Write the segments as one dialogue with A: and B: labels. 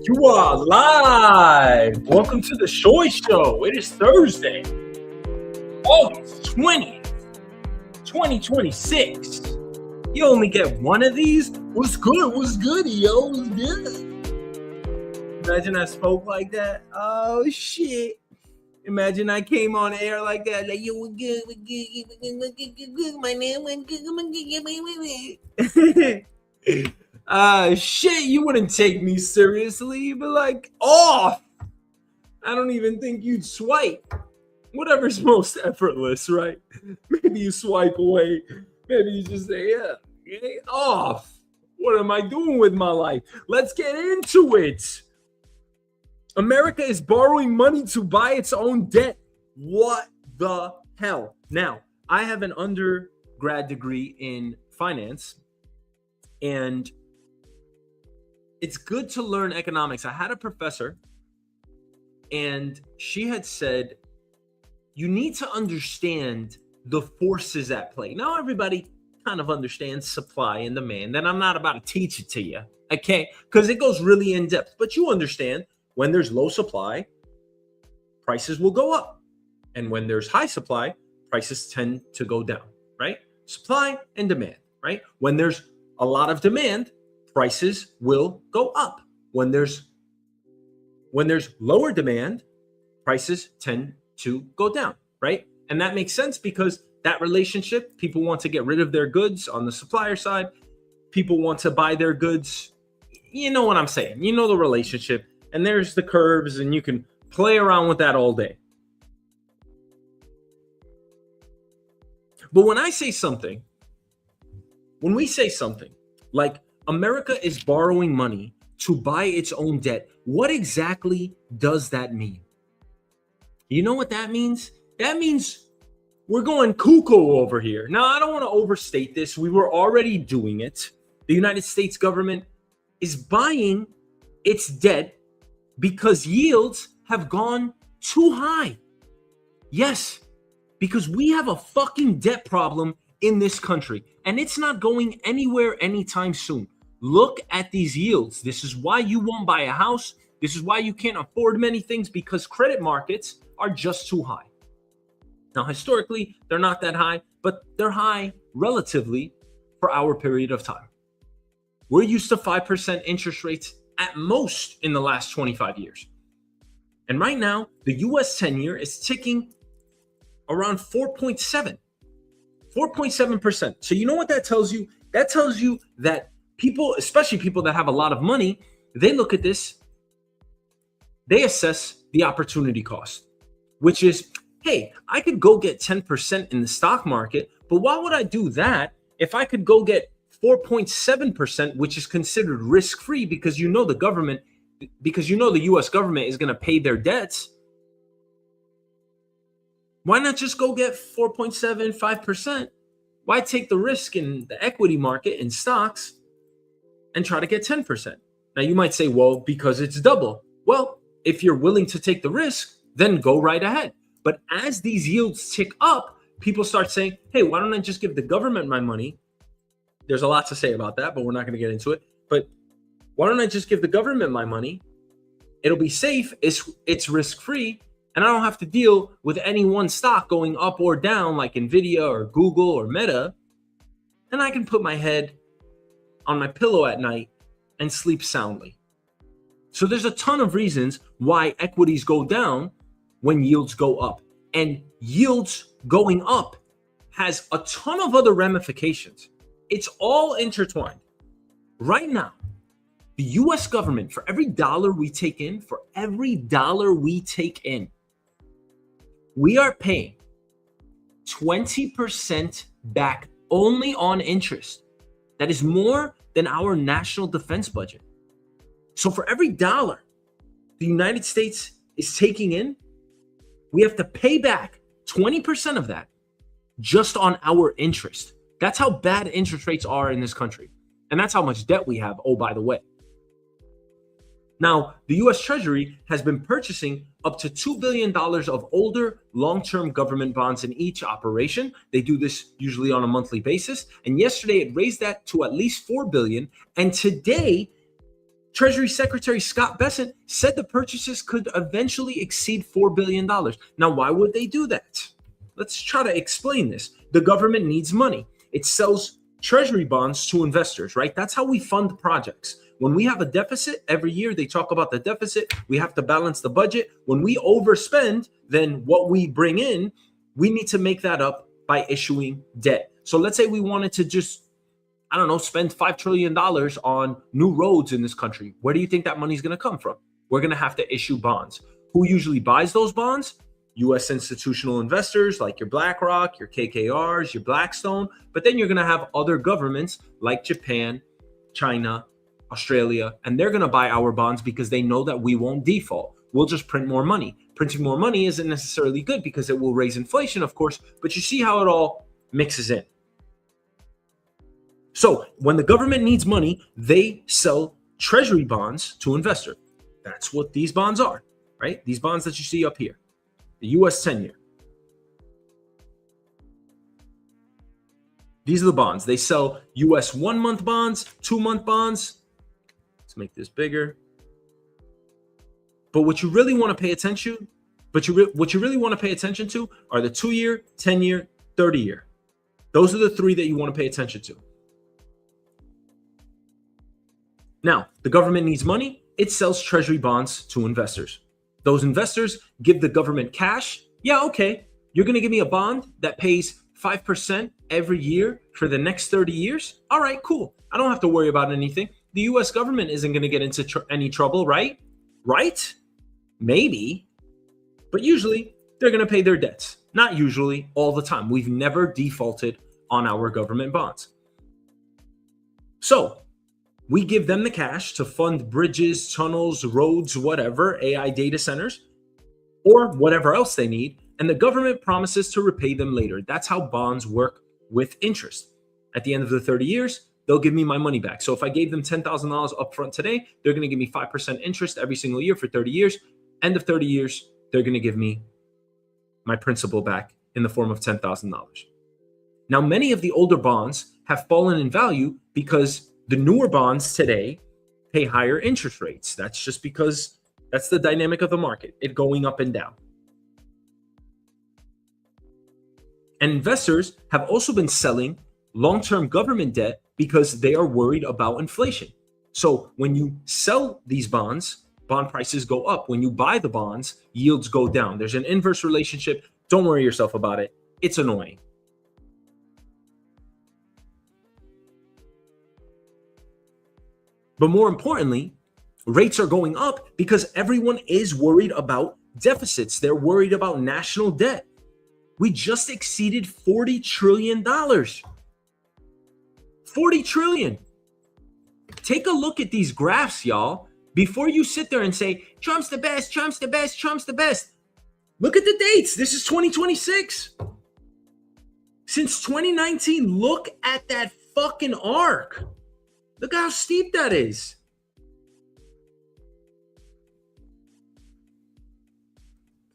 A: You are live. Welcome to the shoyshow. It is Thursday, August 20th, 2026. You only get one of these? What's good? What's good, yo? What's good? Imagine I spoke like that. Oh, shit. Imagine I came on air like that. Like, yo, we're good. My name went good. Shit, you wouldn't take me seriously. You'd be like, off. I don't even think you'd swipe. Whatever's most effortless, right? Maybe you swipe away. Maybe you just say, yeah, off. What am I doing with my life? Let's get into it. America is borrowing money to buy its own debt. What the hell? Now, I have an undergrad degree in finance, and it's good to learn economics. I had a professor, and she had said, you need to understand the forces at play. Now, everybody kind of understands supply and demand, and I'm not about to teach it to you, okay? Because it goes really in depth, but you understand when there's low supply, prices will go up. And when there's high supply, prices tend to go down, right? Supply and demand, right? When there's a lot of demand, prices will go up. When there's lower demand, prices tend to go down, right? And that makes sense because that relationship, people want to get rid of their goods on the supplier side. People want to buy their goods. You know what I'm saying? You know the relationship. And there's the curves, and you can play around with that all day. But when we say something like America is borrowing money to buy its own debt, what exactly does that mean? You know what that means? That means we're going cuckoo over here. Now, I don't want to overstate this. We were already doing it. The United States government is buying its debt because yields have gone too high. Yes, because we have a fucking debt problem in this country, and it's not going anywhere anytime soon. Look at these yields. This is why you won't buy a house. This is why you can't afford many things, because credit markets are just too high. Now, historically, they're not that high, but they're high relatively for our period of time. We're used to 5% interest rates at most in the last 25 years. And right now, the US 10-year is ticking around 4.7%. So you know what that tells you? That tells you that people, especially people that have a lot of money, they look at this, they assess the opportunity cost, which is, hey, I could go get 10% in the stock market, but why would I do that if I could go get 4.7%, which is considered risk-free because you know the US government is going to pay their debts? Why not just go get 4.75%? Why take the risk in the equity market in stocks and try to get 10%? Now, you might say, well, because it's double. Well, if you're willing to take the risk, then go right ahead. But as these yields tick up, people start saying, hey, why don't I just give the government my money? There's a lot to say about that, but we're not going to get into it. But why don't I just give the government my money? It'll be safe. It's risk-free. And I don't have to deal with any one stock going up or down like Nvidia or Google or Meta. And I can put my head on my pillow at night and sleep soundly. So there's a ton of reasons why equities go down when yields go up. And yields going up has a ton of other ramifications. It's all intertwined. Right now, the US government, for every dollar we take in, we are paying 20% back only on interest. That is more than our national defense budget. So for every dollar the United States is taking in, we have to pay back 20% of that just on our interest. That's how bad interest rates are in this country. And that's how much debt we have, oh, by the way. Now, the US Treasury has been purchasing up to $2 billion of older long-term government bonds in each operation. They do this usually on a monthly basis. And yesterday it raised that to at least $4 billion. And today Treasury Secretary Scott Bessent said the purchases could eventually exceed $4 billion. Now, why would they do that? Let's try to explain this. The government needs money. It sells treasury bonds to investors, right? That's how we fund projects. When we have a deficit every year, they talk about the deficit. We have to balance the budget. When we overspend, then what we bring in, we need to make that up by issuing debt. So let's say we wanted to just, I don't know, spend $5 trillion on new roads in this country. Where do you think that money is going to come from? We're going to have to issue bonds. Who usually buys those bonds? U.S. institutional investors like your BlackRock, your KKRs, your Blackstone. But then you're going to have other governments like Japan, China, Australia, and they're going to buy our bonds because they know that we won't default. We'll just print more money. Printing more money isn't necessarily good because it will raise inflation, of course, but you see how it all mixes in. So when the government needs money, they sell treasury bonds to investors. That's what these bonds are, right? These bonds that you see up here, the US 10-year. These are the bonds. They sell US 1-month bonds, 2-month bonds. Let's make this bigger. But what you really want to pay attention to, what you really want to pay attention to are the 2-year, 10-year, 30-year. Those are the three that you want to pay attention to. Now, the government needs money. It sells treasury bonds to investors. Those investors give the government cash. Yeah, okay. You're going to give me a bond that pays 5% every year for the next 30 years? All right, cool. I don't have to worry about anything. The US government isn't going to get into any trouble, right? Right? Maybe. But usually, they're going to pay their debts. Not usually, all the time. We've never defaulted on our government bonds. So, we give them the cash to fund bridges, tunnels, roads, whatever, AI data centers, or whatever else they need, and the government promises to repay them later. That's how bonds work with interest. At the end of the 30 years, they'll give me my money back. So if I gave them $10,000 upfront today, they're going to give me 5% interest every single year for 30 years. End of 30 years, they're going to give me my principal back in the form of $10,000. Now, many of the older bonds have fallen in value because the newer bonds today pay higher interest rates. That's just because that's the dynamic of the market, it going up and down. And investors have also been selling long-term government debt because they are worried about inflation. So when you sell these bonds, bond prices go up. When you buy the bonds, yields go down. There's an inverse relationship. Don't worry yourself about it. It's annoying. But more importantly, rates are going up because everyone is worried about deficits. They're worried about national debt. We just exceeded $40 trillion. $40 trillion. Take a look at these graphs, y'all, before you sit there and say, Trump's the best, Trump's the best, Trump's the best. Look at the dates. This is 2026. Since 2019, look at that fucking arc. Look how steep that is.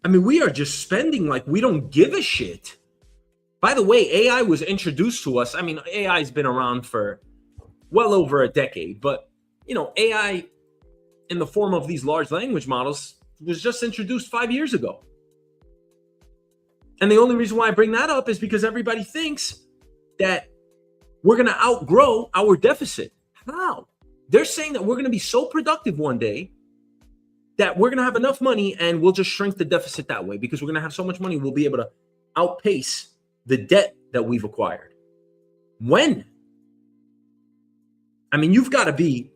A: I mean, we are just spending like we don't give a shit. By the way, AI was introduced to us. I mean, AI has been around for well over a decade, but you know, AI in the form of these large language models was just introduced 5 years ago. And the only reason why I bring that up is because everybody thinks that we're going to outgrow our deficit. How? They're saying that we're going to be so productive one day that we're going to have enough money and we'll just shrink the deficit that way because we're going to have so much money we'll be able to outpace the debt that we've acquired. When? I mean, you've got to be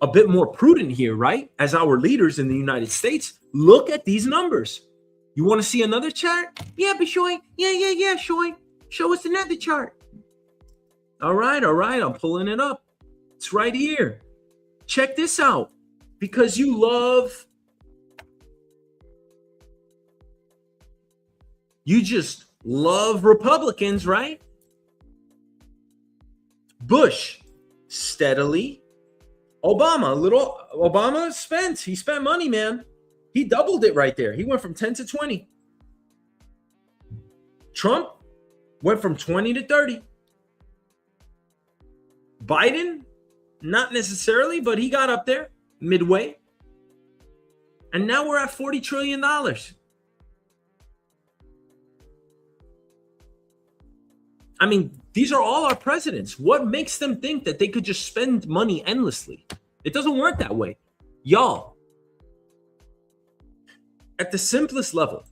A: a bit more prudent here, right? As our leaders in the United States, look at these numbers. You want to see another chart? Yeah, but Shoy. Yeah, Shoy. Show us another chart. All right. I'm pulling it up. It's right here. Check this out. Because you just love Republicans, right? Bush, steadily. Obama he spent money, man. He doubled it right there. He went from 10 to 20. Trump went from 20 to 30. Biden, not necessarily, but he got up there. midway. And now we're at $40 trillion. I mean, these are all our presidents. What makes them think that they could just spend money endlessly? It doesn't work that way. Y'all, at the simplest level,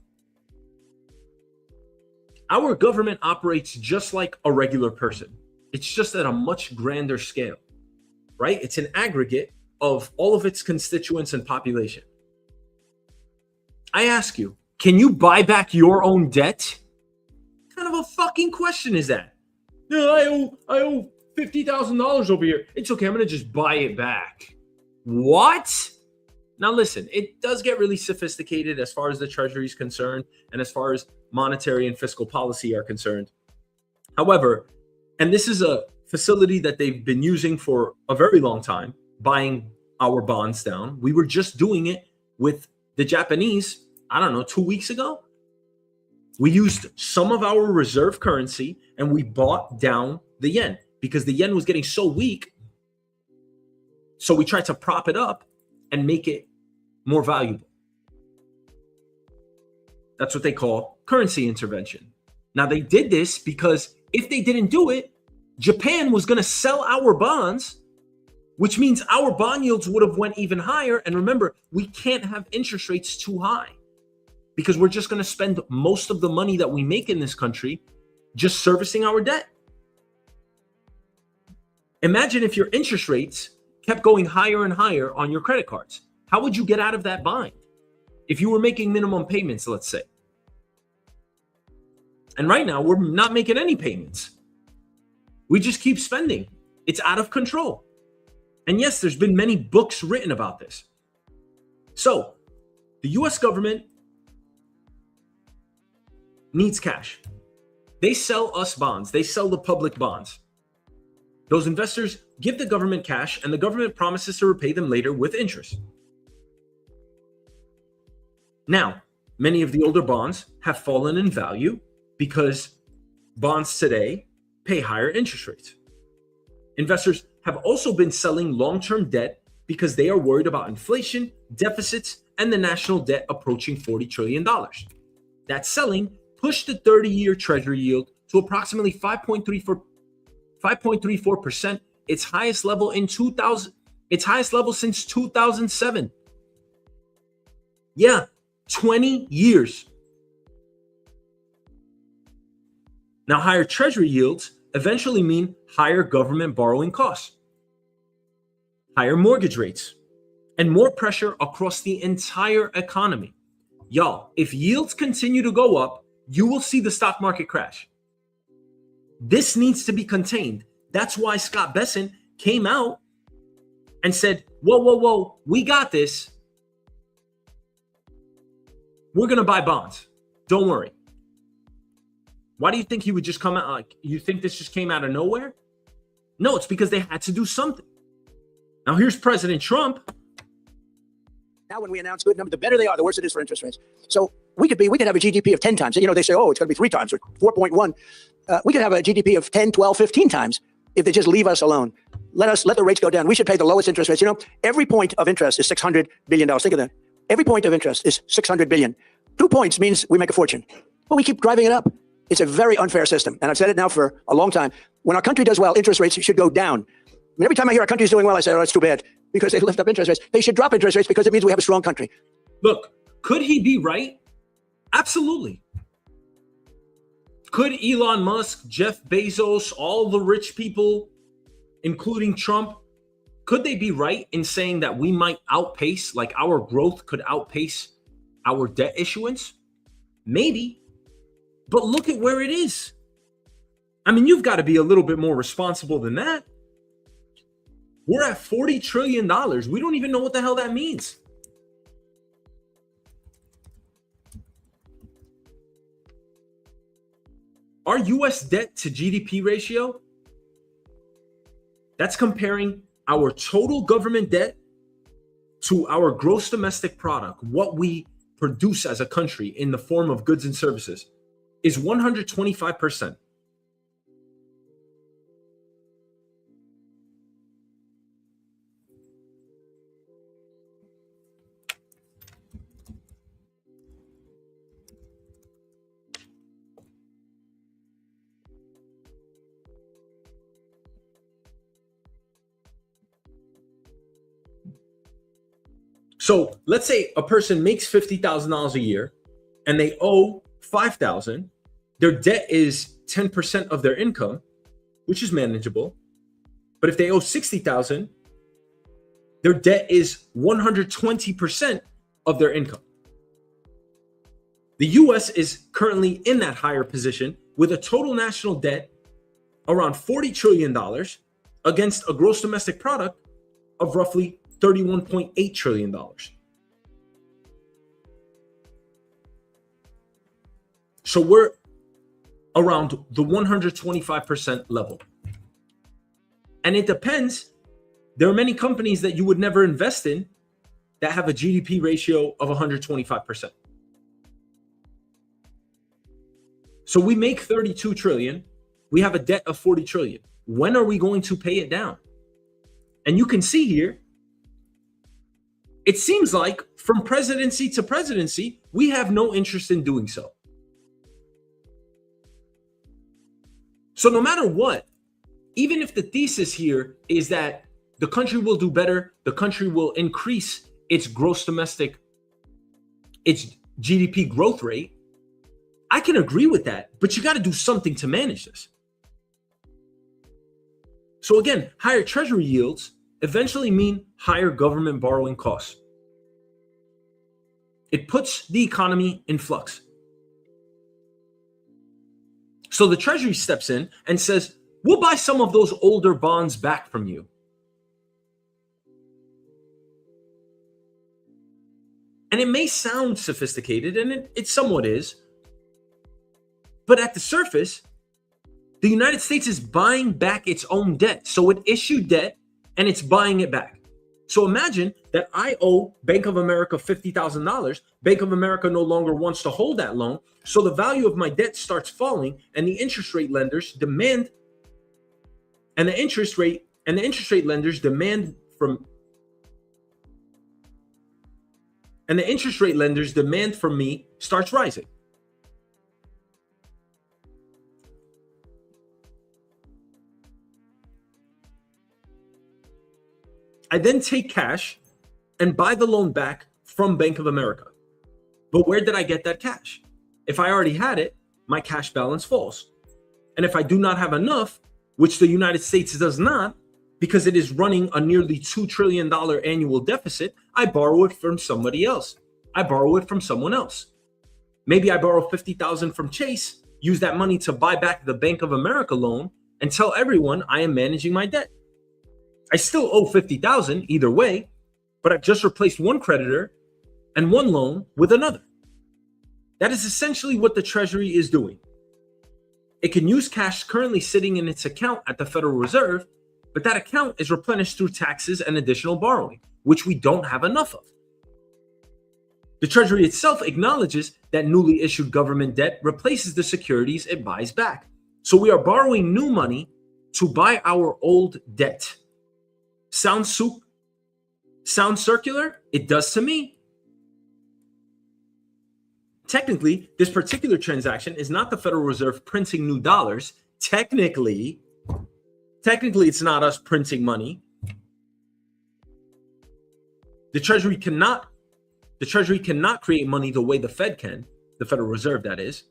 A: our government operates just like a regular person. It's just at a much grander scale, right? It's an aggregate of all of its constituents and population. I ask you, can you buy back your own debt? What kind of a fucking question is that? No, I owe $50,000 over here. It's okay, I'm gonna just buy it back. What? Now listen, it does get really sophisticated as far as the Treasury is concerned and as far as monetary and fiscal policy are concerned. However, and this is a facility that they've been using for a very long time, buying our bonds down. We were just doing it with the Japanese, I don't know, 2 weeks ago. We used some of our reserve currency and we bought down the yen because the yen was getting so weak. So we tried to prop it up and make it more valuable. That's what they call currency intervention. Now, they did this because if they didn't do it, Japan was going to sell our bonds, which means our bond yields would have went even higher. And remember, we can't have interest rates too high because we're just going to spend most of the money that we make in this country just servicing our debt. Imagine if your interest rates kept going higher and higher on your credit cards. How would you get out of that bind? If you were making minimum payments, let's say. And right now, we're not making any payments. We just keep spending. It's out of control. And yes, there's been many books written about this. So, the US government needs cash. They sell us bonds. They sell the public bonds. Those investors give the government cash, and the government promises to repay them later with interest. Now, many of the older bonds have fallen in value because bonds today pay higher interest rates. Investors have also been selling long-term debt because they are worried about inflation, deficits, and the national debt approaching $40 trillion. That selling pushed the 30-year Treasury yield to approximately 5.34%, its highest level since 2007. Yeah, 20 years. Now, higher Treasury yields eventually mean higher government borrowing costs, higher mortgage rates, and more pressure across the entire economy. Y'all, if yields continue to go up, you will see the stock market crash. This needs to be contained. That's why Scott Bessent came out and said, whoa, we got this. We're going to buy bonds. Don't worry. Why do you think he would just come out? You think this just came out of nowhere? No, it's because they had to do something. Now here's President Trump.
B: Now, when we announce good numbers, the better they are, the worse it is for interest rates. So we could have a GDP of 10 times. You know, they say, oh, it's going to be 3 times or 4.1. We could have a GDP of 10, 12, 15 times if they just leave us alone. Let the rates go down. We should pay the lowest interest rates. You know, every point of interest is $600 billion. Think of that. Every point of interest is $600 billion. 2 points means we make a fortune. But we keep driving it up. It's a very unfair system. And I've said it now for a long time. When our country does well, interest rates should go down. I mean, every time I hear our country is doing well, I say, oh, that's too bad because they lift up interest rates. They should drop interest rates because it means we have a strong country.
A: Look, could he be right? Absolutely. Could Elon Musk, Jeff Bezos, all the rich people, including Trump, could they be right in saying that we might outpace, like our growth could outpace our debt issuance? Maybe. But look at where it is. I mean, you've got to be a little bit more responsible than that. We're at $40 trillion. We don't even know what the hell that means. Our US debt to GDP ratio, that's comparing our total government debt to our gross domestic product, what we produce as a country in the form of goods and services, is 125%. So let's say a person makes $50,000 a year and they owe $5,000. Their debt is 10% of their income, which is manageable. But if they owe $60,000, their debt is 120% of their income. The US is currently in that higher position with a total national debt around $40 trillion against a gross domestic product of roughly $31.8 trillion. So we're around the 125% level. And it depends. There are many companies that you would never invest in that have a GDP ratio of 125%. So we make 32 trillion. We have a debt of 40 trillion. When are we going to pay it down? And you can see here, it seems like from presidency to presidency, we have no interest in doing so. So no matter what, even if the thesis here is that the country will do better, the country will increase its GDP growth rate, I can agree with that, but you got to do something to manage this. So again, higher treasury yields eventually mean higher government borrowing costs. It puts the economy in flux. So the treasury steps in and says, we'll buy some of those older bonds back from you. And it may sound sophisticated, and it somewhat is. But at the surface, the United States is buying back its own debt. So it issued debt and it's buying it back. So imagine that I owe Bank of America $50,000. Bank of America no longer wants to hold that loan. So the value of my debt starts falling, and the interest rate lenders demand from me starts rising. I then take cash and buy the loan back from Bank of America. But where did I get that cash? If I already had it, my cash balance falls. And if I do not have enough, which the United States does not, because it is running a nearly $2 trillion annual deficit, I borrow it from somebody else. I borrow it from someone else. Maybe I borrow $50,000 from Chase, use that money to buy back the Bank of America loan, and tell everyone I am managing my debt. I still owe $50,000 either way, but I've just replaced one creditor and one loan with another. That is essentially what the Treasury is doing. It can use cash currently sitting in its account at the Federal Reserve, but that account is replenished through taxes and additional borrowing, which we don't have enough of. The Treasury itself acknowledges that newly issued government debt replaces the securities it buys back. So we are borrowing new money to buy our old debt. Sounds circular? It does to me. Technically, this particular transaction is not the Federal Reserve printing new dollars. Technically, it's not us printing money. The Treasury cannot create money the way the Fed can, the Federal Reserve, that is.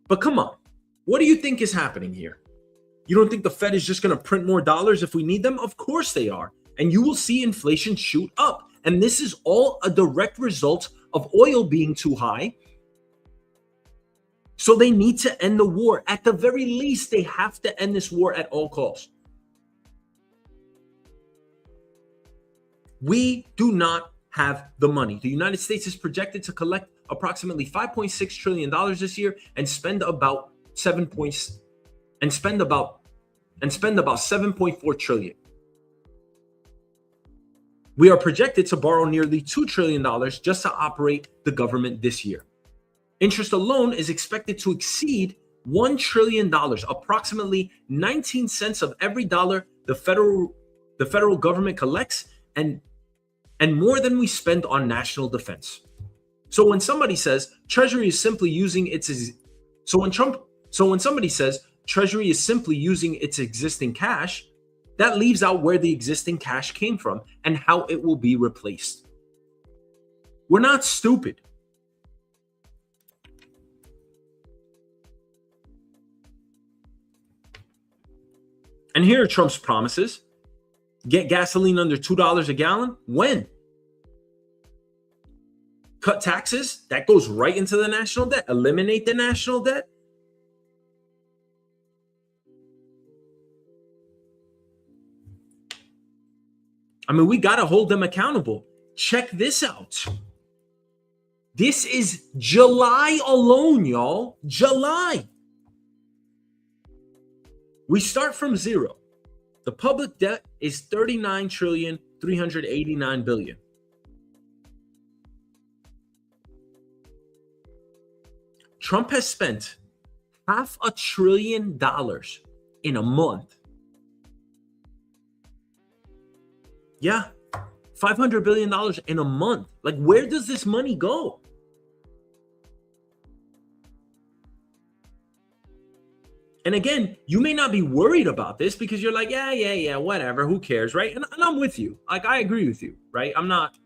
A: But come on, what do you think is happening here? You don't think the Fed is just going to print more dollars if we need them? Of course they are. And you will see inflation shoot up. And this is all a direct result of oil being too high. So they need to end the war. At the very least, they have to end this war at all costs. We do not have the money. The United States is projected to collect approximately $5.6 trillion this year and spend about 7.4 trillion. We are projected to borrow nearly $2 trillion just to operate the government this year. Interest alone is expected to exceed $1 trillion, approximately 19 cents of every dollar the federal government collects, and more than we spend on national defense. So when somebody says Treasury is simply using its existing cash, That leaves out where the existing cash came from and how it will be replaced. We're not stupid. And here are Trump's promises. Get gasoline under $2 a gallon. When? Cut taxes. That goes right into the national debt. Eliminate the national debt. I mean, we got to hold them accountable. Check this out. This is July alone, y'all. July. We start from zero. The public debt is $39.389 trillion. Trump has spent $500 billion in a month. Yeah, $500 billion in a month. Like, where does this money go? And again, you may not be worried about this because you're like, yeah, whatever, who cares, right? And I'm with you. Like, I agree with you, right? I'm not,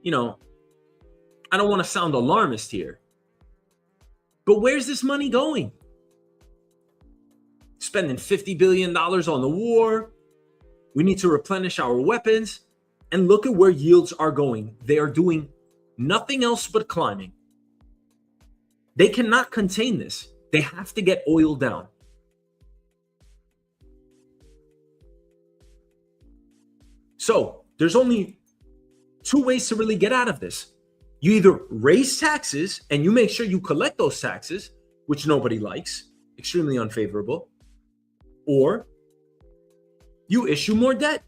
A: I don't want to sound alarmist here. But where's this money going? Spending $50 billion on the war. We need to replenish our weapons. And look at where yields are going. They are doing nothing else but climbing. They cannot contain this. They have to get oil down. So there's only two ways to really get out of this. You either raise taxes and you make sure you collect those taxes, which nobody likes, extremely unfavorable, or you issue more debt.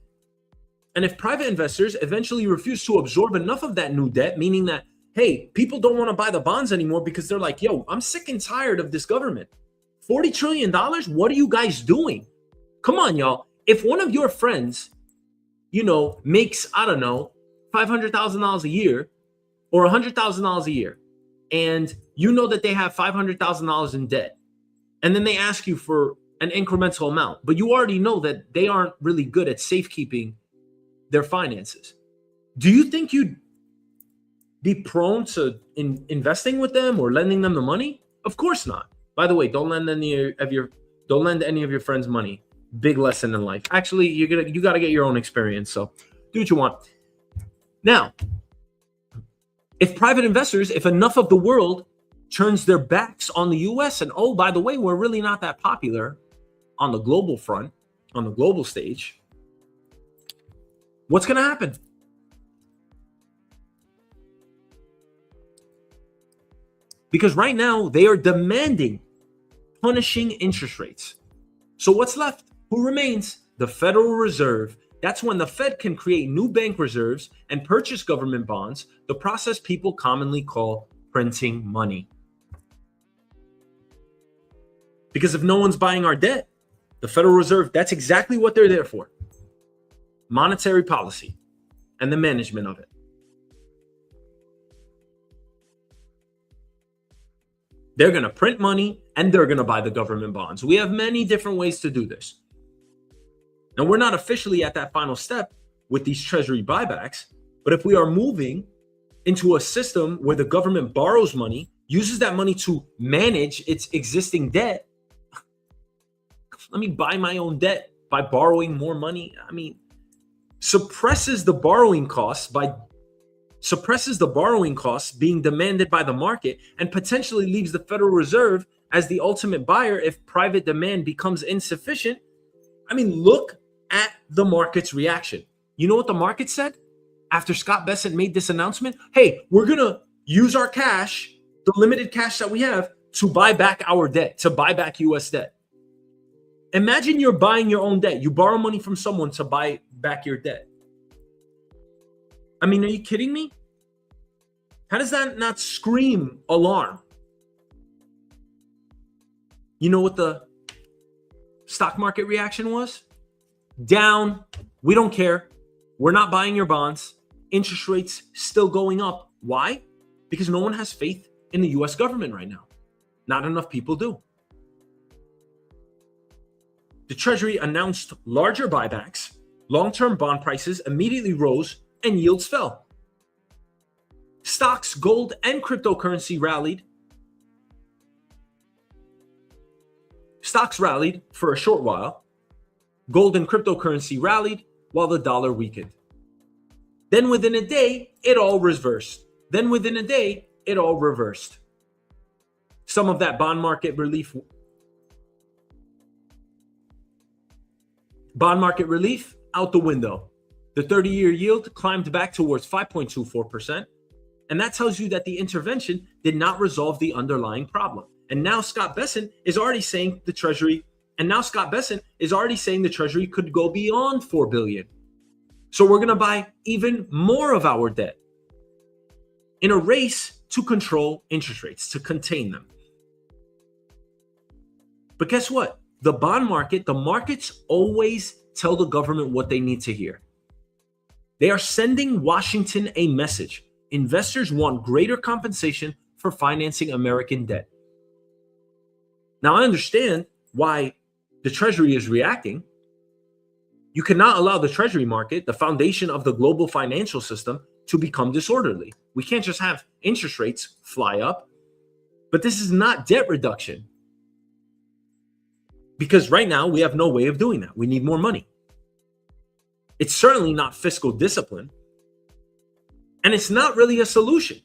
A: And if private investors eventually refuse to absorb enough of that new debt, meaning that, hey, people don't want to buy the bonds anymore because they're like, yo, I'm sick and tired of this government. $40 trillion? What are you guys doing? Come on, y'all. If one of your friends, makes, I don't know, $500,000 a year or $100,000 a year, and you know that they have $500,000 in debt, and then they ask you for an incremental amount, but you already know that they aren't really good at safekeeping their finances. Do you think you'd be prone to investing with them or lending them the money? Of course not. By the way, don't lend any of your friends money. Big lesson in life. Actually, you got to get your own experience. So do what you want. Now, if private investors, if enough of the world turns their backs on the US, and oh, by the way, we're really not that popular on the global front, on the global stage, what's going to happen? Because right now they are demanding punishing interest rates. So what's left? Who remains? The Federal Reserve. That's when the Fed can create new bank reserves and purchase government bonds, the process people commonly call printing money. Because if no one's buying our debt, the Federal Reserve, that's exactly what they're there for. Monetary policy and the management of it. They're going to print money and they're going to buy the government bonds. We have many different ways to do this. Now, we're not officially at that final step with these treasury buybacks, but if we are moving into a system where the government borrows money, uses that money to manage its existing debt, let me buy my own debt by borrowing more money. I mean, suppresses the borrowing costs being demanded by the market and potentially leaves the Federal Reserve as the ultimate buyer if private demand becomes insufficient. I mean, look at the market's reaction. You know what the market said after Scott Bessent made this announcement? Hey, we're going to use our cash, the limited cash that we have, to buy back our debt, to buy back US debt. Imagine you're buying your own debt. You borrow money from someone to buy back your debt. I mean, are you kidding me? How does that not scream alarm? You know what the stock market reaction was? Down. We don't care. We're not buying your bonds. Interest rates still going up. Why? Because no one has faith in the US government right now. Not enough people do. the Treasury announced larger buybacks, long-term bond prices immediately rose, and yields fell. Stocks, gold, and cryptocurrency rallied. Stocks rallied for a short while. Gold and cryptocurrency rallied while the dollar weakened. Then within a day, it all reversed. Some of that bond market relief out the window. The 30-year yield climbed back towards 5.24%. And that tells you that the intervention did not resolve the underlying problem. And now Scott Bessent is already saying the Treasury could go beyond $4 billion. So we're going to buy even more of our debt in a race to control interest rates, to contain them. But guess what? The bond market, the markets always tell the government what they need to hear. They are sending Washington a message. Investors want greater compensation for financing American debt. Now, I understand why the Treasury is reacting. You cannot allow the Treasury market, the foundation of the global financial system, to become disorderly. We can't just have interest rates fly up. But this is not debt reduction. Because right now, we have no way of doing that. We need more money. It's certainly not fiscal discipline. And it's not really a solution.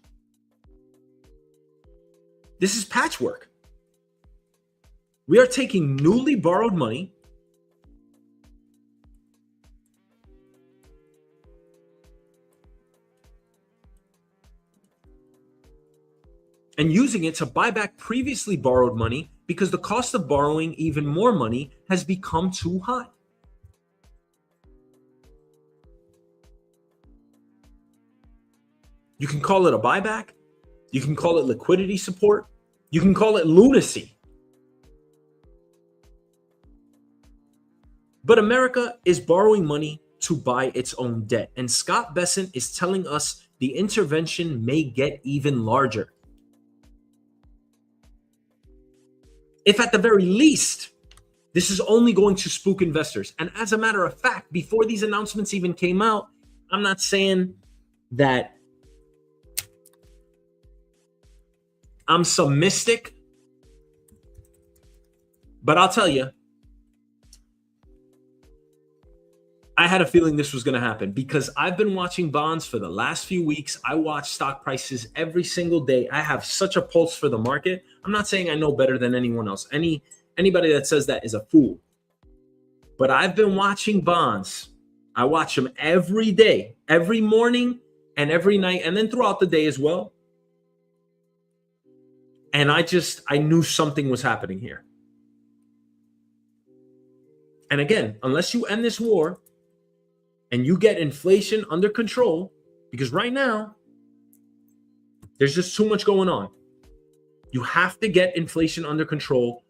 A: This is patchwork. We are taking newly borrowed money and using it to buy back previously borrowed money because the cost of borrowing even more money has become too high. You can call it a buyback. You can call it liquidity support. You can call it lunacy. But America is borrowing money to buy its own debt. And Scott Bessent is telling us the intervention may get even larger. If at the very least, this is only going to spook investors. And as a matter of fact, before these announcements even came out, I'm not saying that I'm some mystic, but I'll tell you, I had a feeling this was going to happen because I've been watching bonds for the last few weeks. I watch stock prices every single day. I have such a pulse for the market. I'm not saying I know better than anyone else. Anybody that says that is a fool. But I've been watching bonds. I watch them every day, every morning and every night, and then throughout the day as well. And I knew something was happening here. And again, unless you end this war and you get inflation under control, because right now, there's just too much going on. You have to get inflation under control.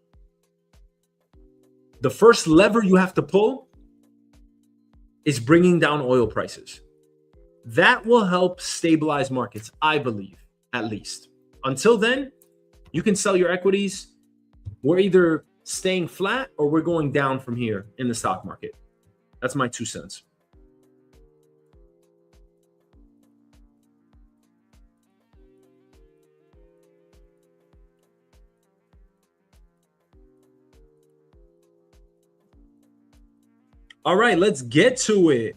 A: The first lever you have to pull is bringing down oil prices. That will help stabilize markets, I believe, at least. Until then, you can sell your equities. We're either staying flat or we're going down from here in the stock market. That's my 2 cents. All right, let's get to it.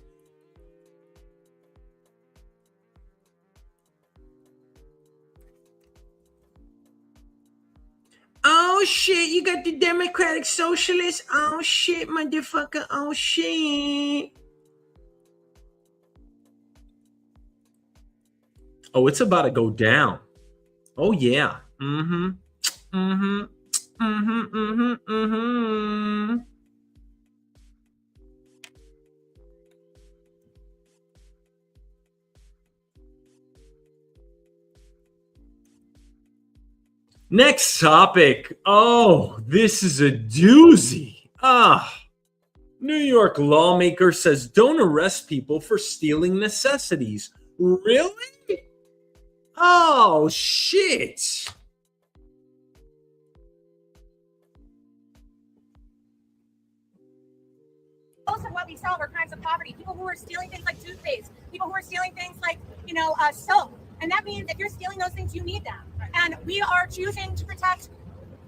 A: Oh shit, you got the Democratic Socialists. Oh shit, motherfucker. Oh shit. Oh, it's about to go down. Oh yeah. Next topic. Oh, this is a doozy. New York lawmaker says don't arrest people for stealing necessities. Really? Oh, shit.
C: most of what we solve are crimes of poverty. People who are stealing things like toothpaste, people who are stealing things like, soap. And that means if you're stealing those things, you need them. And we are choosing to protect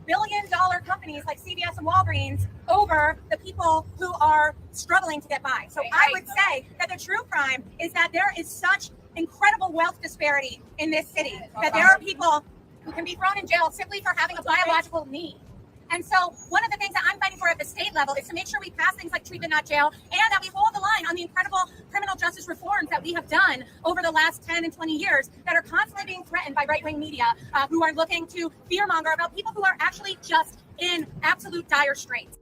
C: billion-dollar companies like CVS and Walgreens over the people who are struggling to get by. So I would say that the true crime is that there is such incredible wealth disparity in this city that there are people who can be thrown in jail simply for having a biological need. And so one of the things that I'm fighting for at the state level is to make sure we pass things like treatment, not jail, and that we hold the line on the incredible criminal justice reforms that we have done over the last 10 and 20 years that are constantly being threatened by right-wing media who are looking to fearmonger about people who are actually just in absolute dire straits.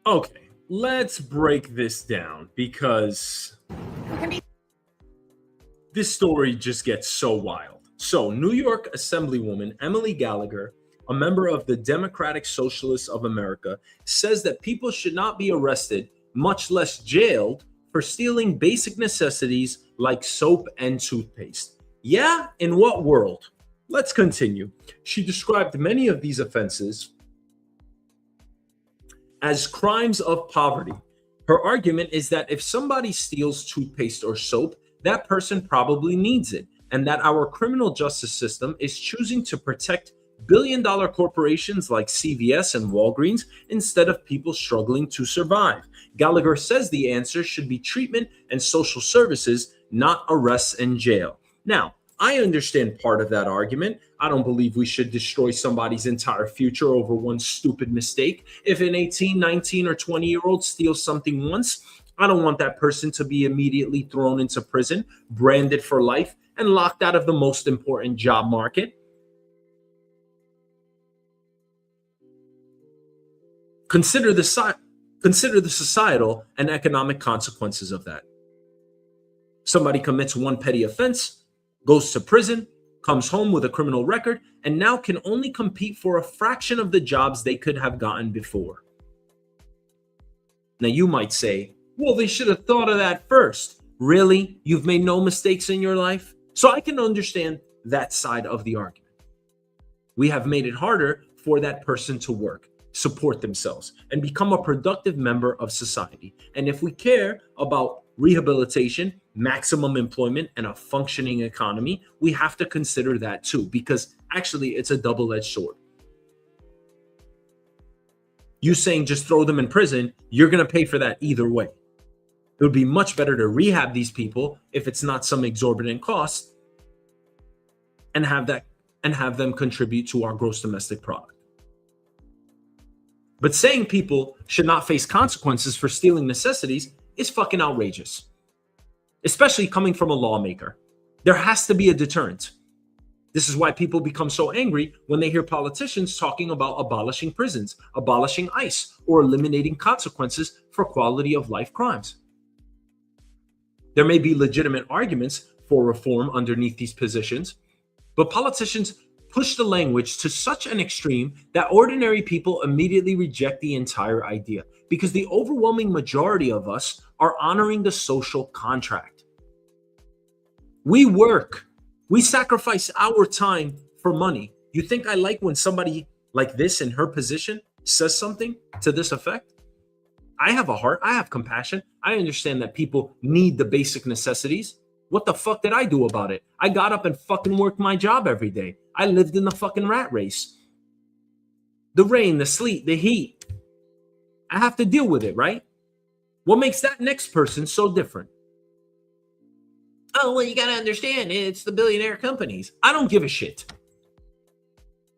A: Okay, let's break this down because this story just gets so wild. So, New York Assemblywoman Emily Gallagher, a member of the Democratic Socialists of America, says that people should not be arrested, much less jailed, for stealing basic necessities like soap and toothpaste. Yeah? In what world? Let's continue. She described many of these offenses as crimes of poverty. Her argument is that if somebody steals toothpaste or soap, that person probably needs it, and that our criminal justice system is choosing to protect billion-dollar corporations like CVS and Walgreens instead of people struggling to survive. Gallagher says the answer should be treatment and social services, not arrests and jail. Now, I understand part of that argument. I don't believe we should destroy somebody's entire future over one stupid mistake. If an 18, 19, or 20-year-old steals something once, I don't want that person to be immediately thrown into prison, branded for life, and locked out of the most important job market. Consider the societal and economic consequences of that. Somebody commits one petty offense, goes to prison, comes home with a criminal record, and now can only compete for a fraction of the jobs they could have gotten before. Now you might say, well, they should have thought of that first. Really? You've made no mistakes in your life? So I can understand that side of the argument. We have made it harder for that person to work, support themselves, and become a productive member of society. And if we care about rehabilitation, maximum employment, and a functioning economy, we have to consider that too, because actually it's a double-edged sword. You saying just throw them in prison, you're going to pay for that either way. It would be much better to rehab these people if it's not some exorbitant cost and have them contribute to our gross domestic product. But saying people should not face consequences for stealing necessities is fucking outrageous, especially coming from a lawmaker. There has to be a deterrent. This is why people become so angry when they hear politicians talking about abolishing prisons, abolishing ICE, or eliminating consequences for quality of life crimes. There may be legitimate arguments for reform underneath these positions, but politicians push the language to such an extreme that ordinary people immediately reject the entire idea because the overwhelming majority of us are honoring the social contract. We work. We sacrifice our time for money. You think I like when somebody like this in her position says something to this effect? I have a heart. I have compassion. I understand that people need the basic necessities. What the fuck did I do about it? I got up and fucking worked my job every day. I lived in the fucking rat race. The rain, the sleet, the heat. I have to deal with it, right? What makes that next person so different? Oh, well, you got to understand, it's the billionaire companies. I don't give a shit.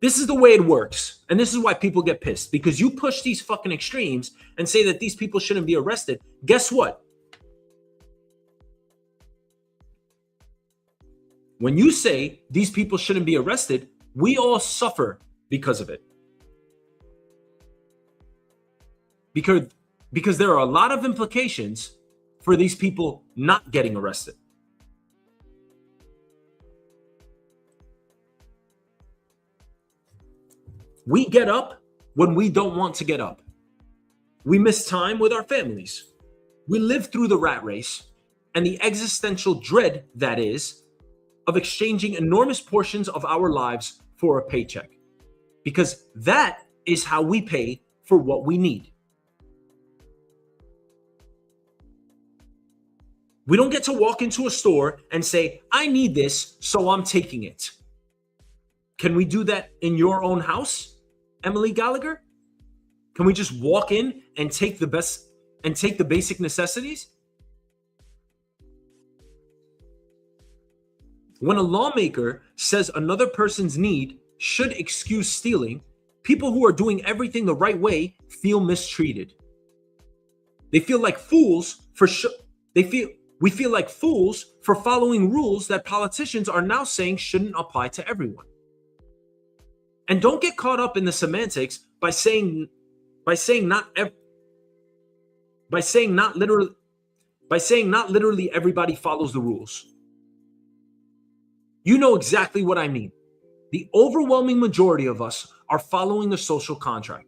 A: This is the way it works. And this is why people get pissed, because you push these fucking extremes and say that these people shouldn't be arrested. Guess what? When you say these people shouldn't be arrested, we all suffer because of it. Because there are a lot of implications for these people not getting arrested. We get up when we don't want to get up. We miss time with our families. We live through the rat race and the existential dread that is of exchanging enormous portions of our lives for a paycheck. Because that is how we pay for what we need. We don't get to walk into a store and say, I need this, so I'm taking it. Can we do that in your own house, Emily Gallagher? Can we just walk in and take the basic necessities? When a lawmaker says another person's need should excuse stealing, people who are doing everything the right way feel mistreated. They feel like fools we feel like fools for following rules that politicians are now saying shouldn't apply to everyone. And don't get caught up in the semantics by saying not literally everybody follows the rules. You know exactly what I mean. The overwhelming majority of us are following the social contract.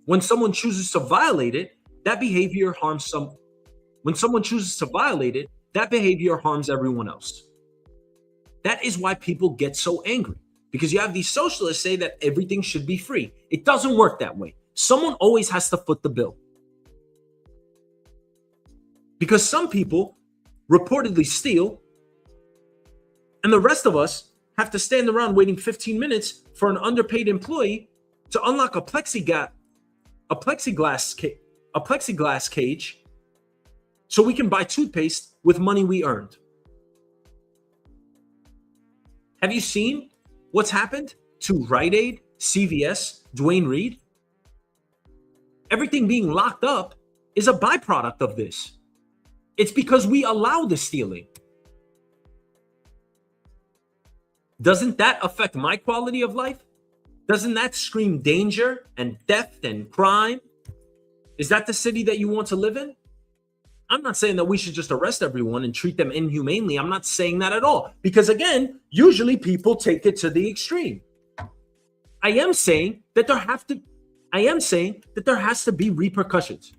A: When someone chooses to violate it, that behavior harms everyone else. That is why people get so angry, because you have these socialists say that everything should be free. It doesn't work that way. Someone always has to foot the bill. Because some people reportedly steal, and the rest of us have to stand around waiting 15 minutes for an underpaid employee to unlock a plexiglass cage so we can buy toothpaste with money we earned. Have you seen what's happened to Rite Aid, CVS, Duane Reade? Everything being locked up is a byproduct of this. It's because we allow the stealing. Doesn't that affect my quality of life? Doesn't that scream danger and theft and crime? Is that the city that you want to live in? I'm not saying that we should just arrest everyone and treat them inhumanely. I'm not saying that at all. Because again, usually people take it to the extreme. I am saying that there has to be repercussions.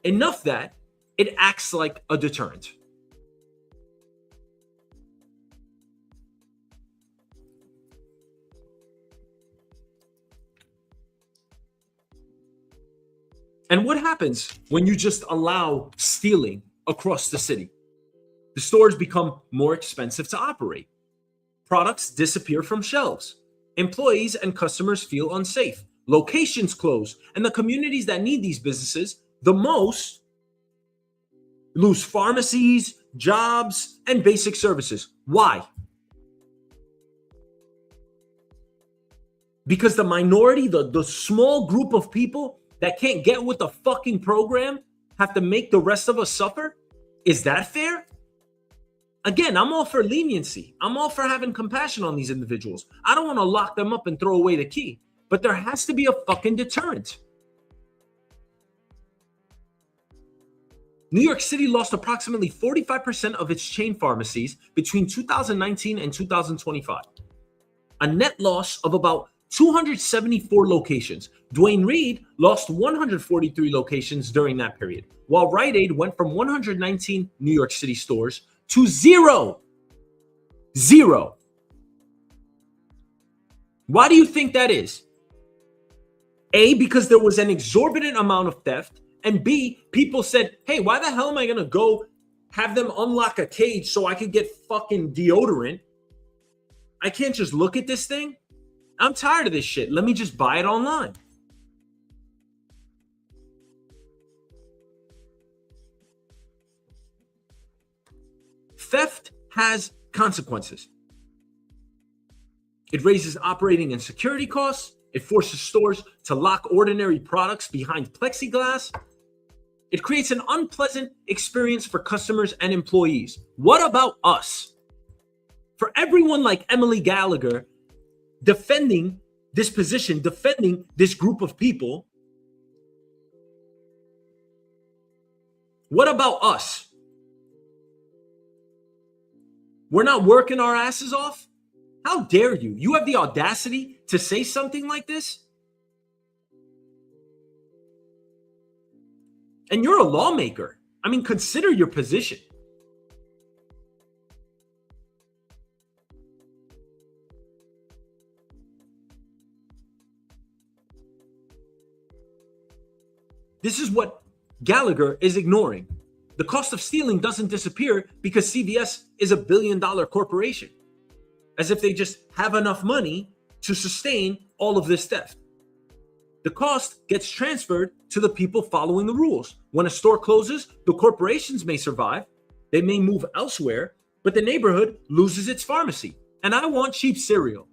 A: Enough that it acts like a deterrent. And what happens when you just allow stealing across the city? The stores become more expensive to operate. Products disappear from shelves. Employees and customers feel unsafe. Locations close, and the communities that need these businesses the most lose pharmacies, jobs, and basic services. Why? Because the minority, the small group of people that can't get with the fucking program have to make the rest of us suffer? Is that fair? Again, I'm all for leniency. I'm all for having compassion on these individuals. I don't want to lock them up and throw away the key, but there has to be a fucking deterrent. New York City lost approximately 45% of its chain pharmacies between 2019 and 2025. A net loss of about 274 locations. Duane Reade lost 143 locations during that period, while Rite Aid went from 119 New York City stores to zero. Zero. Why do you think that is? A, because there was an exorbitant amount of theft, and B, people said, hey, why the hell am I going to go have them unlock a cage so I could get fucking deodorant? I can't just look at this thing. I'm tired of this shit. Let me just buy it online. Theft has consequences. It raises operating and security costs. It forces stores to lock ordinary products behind plexiglass. It creates an unpleasant experience for customers and employees. What about us? For everyone like Emily Gallagher defending this position, defending this group of people, what about us? We're not working our asses off? How dare you? You have the audacity to say something like this? And you're a lawmaker. I mean, consider your position. This is what Gallagher is ignoring. The cost of stealing doesn't disappear because CVS is $1 billion corporation, as if they just have enough money to sustain all of this theft. The cost gets transferred to the people following the rules. When a store closes, the corporations may survive, they may move elsewhere, but the neighborhood loses its pharmacy. And I want cheap cereal.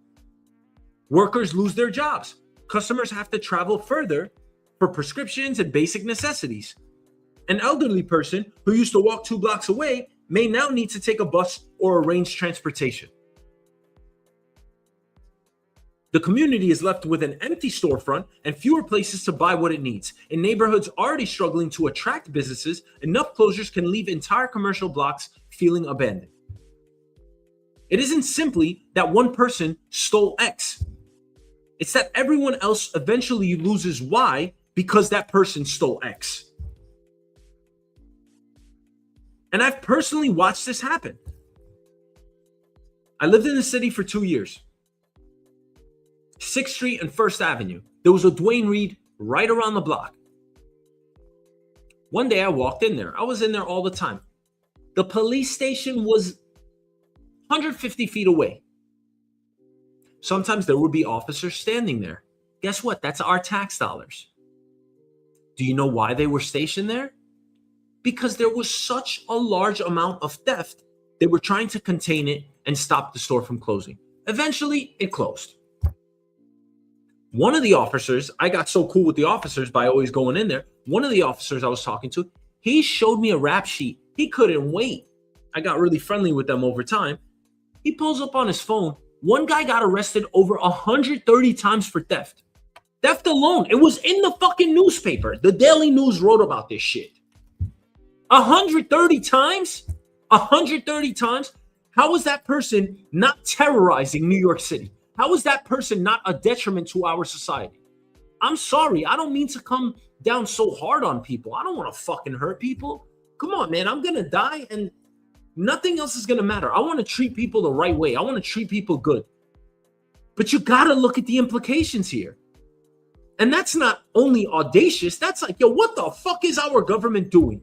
A: Workers lose their jobs. Customers have to travel further for prescriptions and basic necessities. An elderly person who used to walk 2 blocks away may now need to take a bus or arrange transportation. The community is left with an empty storefront and fewer places to buy what it needs. In neighborhoods already struggling to attract businesses, enough closures can leave entire commercial blocks feeling abandoned. It isn't simply that one person stole X. It's that everyone else eventually loses Y because that person stole X. And I've personally watched this happen. I lived in the city for 2 years. 6th Street and 1st Avenue. There was a Dwayne Reed right around the block. One day I walked in there. I was in there all the time. The police station was 150 feet away. Sometimes there would be officers standing there. Guess what? That's our tax dollars. Do you know why they were stationed there? Because there was such a large amount of theft, they were trying to contain it and stop the store from closing. Eventually, it closed. One of the officers, I got so cool with the officers by always going in there. One of the officers I was talking to, he showed me a rap sheet. He couldn't wait. I got really friendly with them over time. He pulls up on his phone. One guy got arrested over 130 times for theft. Theft alone. It was in the fucking newspaper. The Daily News wrote about this shit. 130 times? 130 times? How is that person not terrorizing New York City? How is that person not a detriment to our society? I'm sorry. I don't mean to come down so hard on people. I don't want to fucking hurt people. Come on, man. I'm going to die and nothing else is going to matter. I want to treat people the right way. I want to treat people good. But you got to look at the implications here. And that's not only audacious. That's like, yo, what the fuck is our government doing?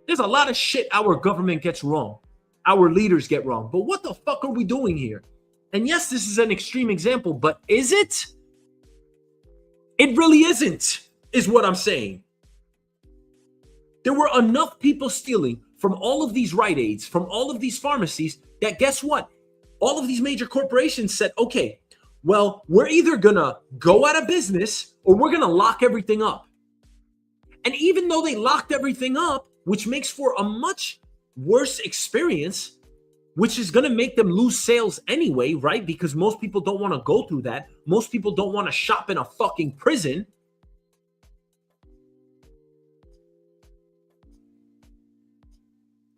A: There's a lot of shit our government gets wrong. Our leaders get wrong. But what the fuck are we doing here? And yes, this is an extreme example, but is it? It really isn't, is what I'm saying. There were enough people stealing from all of these Rite Aids, from all of these pharmacies, that guess what? All of these major corporations said, okay, well, we're either gonna go out of business or we're gonna lock everything up. And even though they locked everything up, which makes for a much worse experience, which is going to make them lose sales anyway, right? Because most people don't want to go through that. Most people don't want to shop in a fucking prison.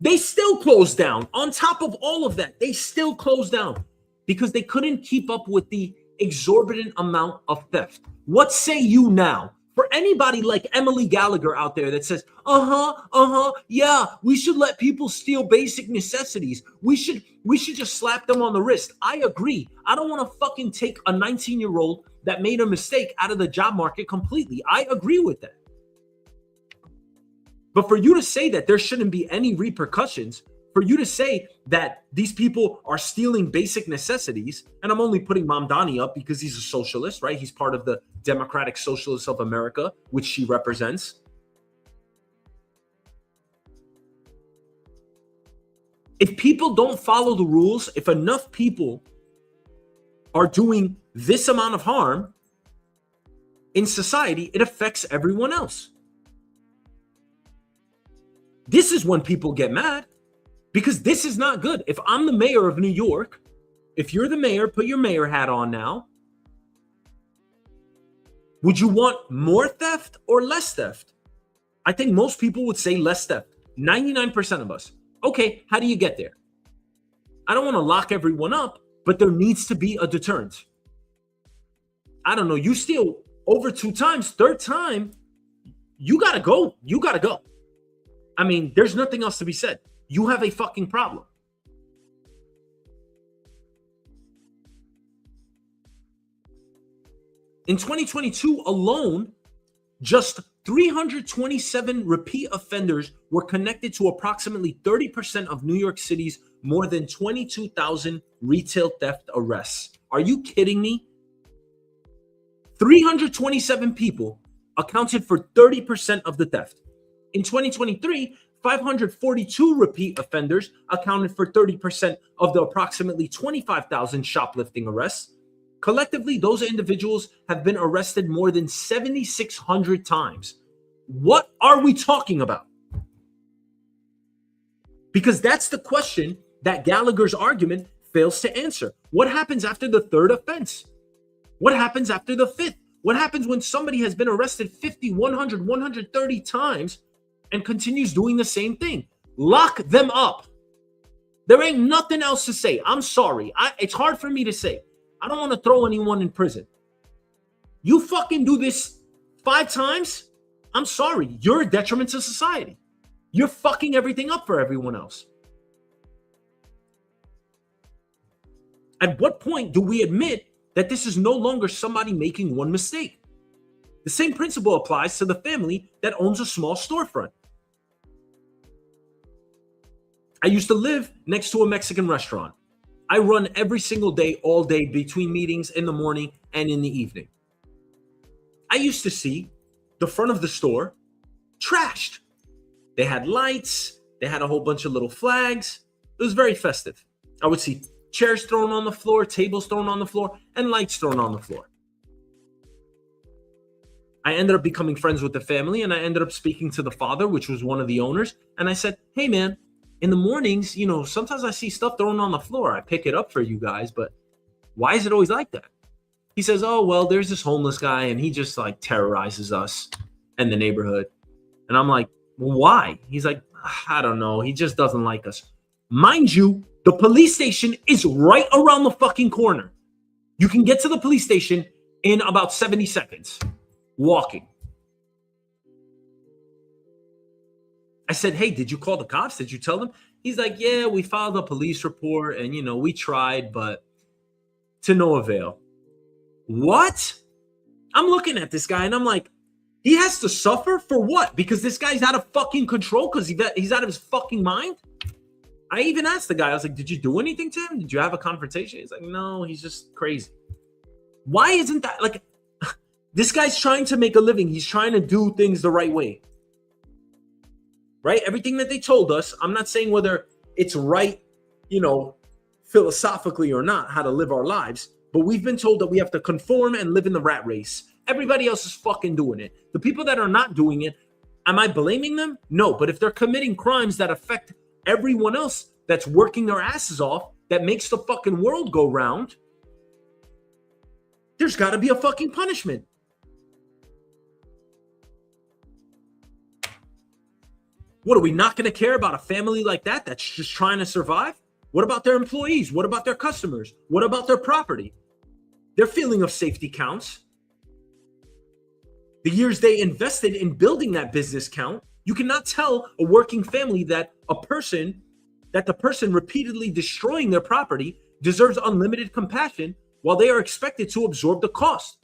A: They still closed down. On top of all of that, they still closed down because they couldn't keep up with the exorbitant amount of theft. What say you now? For anybody like Emily Gallagher out there that says, yeah, we should let people steal basic necessities. We should just slap them on the wrist. I agree. I don't want to fucking take a 19-year-old that made a mistake out of the job market completely. I agree with that. But for you to say that there shouldn't be any repercussions, for you to say that these people are stealing basic necessities, and I'm only putting Mamdani up because he's a socialist, right? He's part of the Democratic Socialists of America, which she represents. If people don't follow the rules, if enough people are doing this amount of harm in society, it affects everyone else. This is when people get mad. Because this is not good. If I'm the mayor of New York, if you're the mayor, put your mayor hat on now. Would you want more theft or less theft? I think most people would say less theft. 99% of us. Okay, how do you get there? I don't want to lock everyone up, but there needs to be a deterrent. I don't know. You steal over 2 times, 3rd time, you got to go. You got to go. I mean, there's nothing else to be said. You have a fucking problem. In 2022 alone, just 327 repeat offenders were connected to approximately 30% of New York City's more than 22,000 retail theft arrests. Are you kidding me? 327 people accounted for 30% of the theft. In 2023, 542 repeat offenders accounted for 30% of the approximately 25,000 shoplifting arrests. Collectively, those individuals have been arrested more than 7,600 times. What are we talking about? Because that's the question that Gallagher's argument fails to answer. What happens after the third offense? What happens after the fifth? What happens when somebody has been arrested 50, 100, 130 times and continues doing the same thing? Lock them up. There ain't nothing else to say. I'm sorry. It's hard for me to say. I don't want to throw anyone in prison. You fucking do this 5 times, I'm sorry. You're a detriment to society. You're fucking everything up for everyone else. At what point do we admit that this is no longer somebody making one mistake? The same principle applies to the family that owns a small storefront. I used to live next to a Mexican restaurant. I run every single day, all day, between meetings in the morning and in the evening. I used to see the front of the store trashed. They had lights. They had a whole bunch of little flags. It was very festive. I would see chairs thrown on the floor, tables thrown on the floor, and lights thrown on the floor. I ended up becoming friends with the family, and I ended up speaking to the father, which was one of the owners. And I said, hey, man, in the mornings, sometimes I see stuff thrown on the floor. I pick it up for you guys, but why is it always like that? He says, oh, well, there's this homeless guy, and he just terrorizes us and the neighborhood. And I'm like, well, why? He's like, I don't know. He just doesn't like us. Mind you, the police station is right around the fucking corner. You can get to the police station in about 70 seconds walking. I said, hey, did you call the cops? Did you tell them? He's like, yeah, we filed a police report and, we tried, but to no avail. What? I'm looking at this guy and I'm like, he has to suffer for what? Because this guy's out of fucking control because he's out of his fucking mind? I even asked the guy, I was like, did you do anything to him? Did you have a confrontation? He's like, no, he's just crazy. Why isn't that this guy's trying to make a living. He's trying to do things the right way. Right? Everything that they told us, I'm not saying whether it's right, philosophically or not, how to live our lives, but we've been told that we have to conform and live in the rat race. Everybody else is fucking doing it. The people that are not doing it, am I blaming them? No, but if they're committing crimes that affect everyone else that's working their asses off, that makes the fucking world go round, there's got to be a fucking punishment. What, are we not going to care about a family like that that's just trying to survive? What about their employees? What about their customers? What about their property? Their feeling of safety counts. The years they invested in building that business count. You cannot tell a working family that the person repeatedly destroying their property deserves unlimited compassion while they are expected to absorb the cost.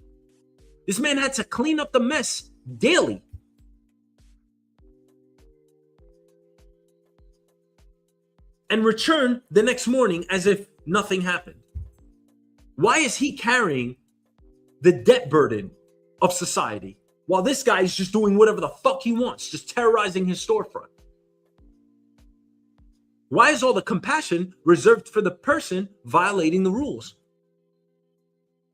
A: This man had to clean up the mess daily. And return the next morning as if nothing happened. Why is he carrying the debt burden of society while this guy is just doing whatever the fuck he wants, just terrorizing his storefront? Why is all the compassion reserved for the person violating the rules?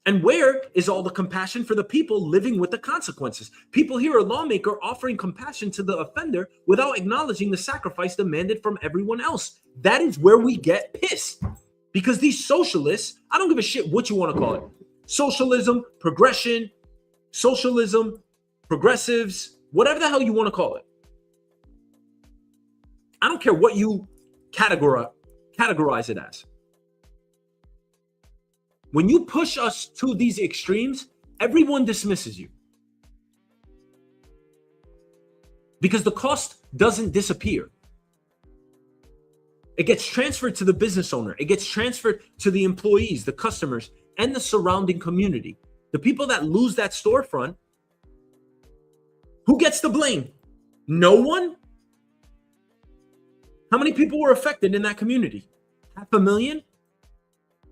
A: And where is all the compassion for the people living with the consequences? People hear a lawmaker offering compassion to the offender without acknowledging the sacrifice demanded from everyone else. That is where we get pissed. Because these socialists, I don't give a shit what you want to call it. Socialism, progression, socialism, progressives, whatever the hell you want to call it. I don't care what you categorize it as. When you push us to these extremes, everyone dismisses you. Because the cost doesn't disappear. It gets transferred to the business owner. It gets transferred to the employees, the customers, and the surrounding community. The people that lose that storefront, Who gets the blame? No one? How many people were affected in that community? 500,000?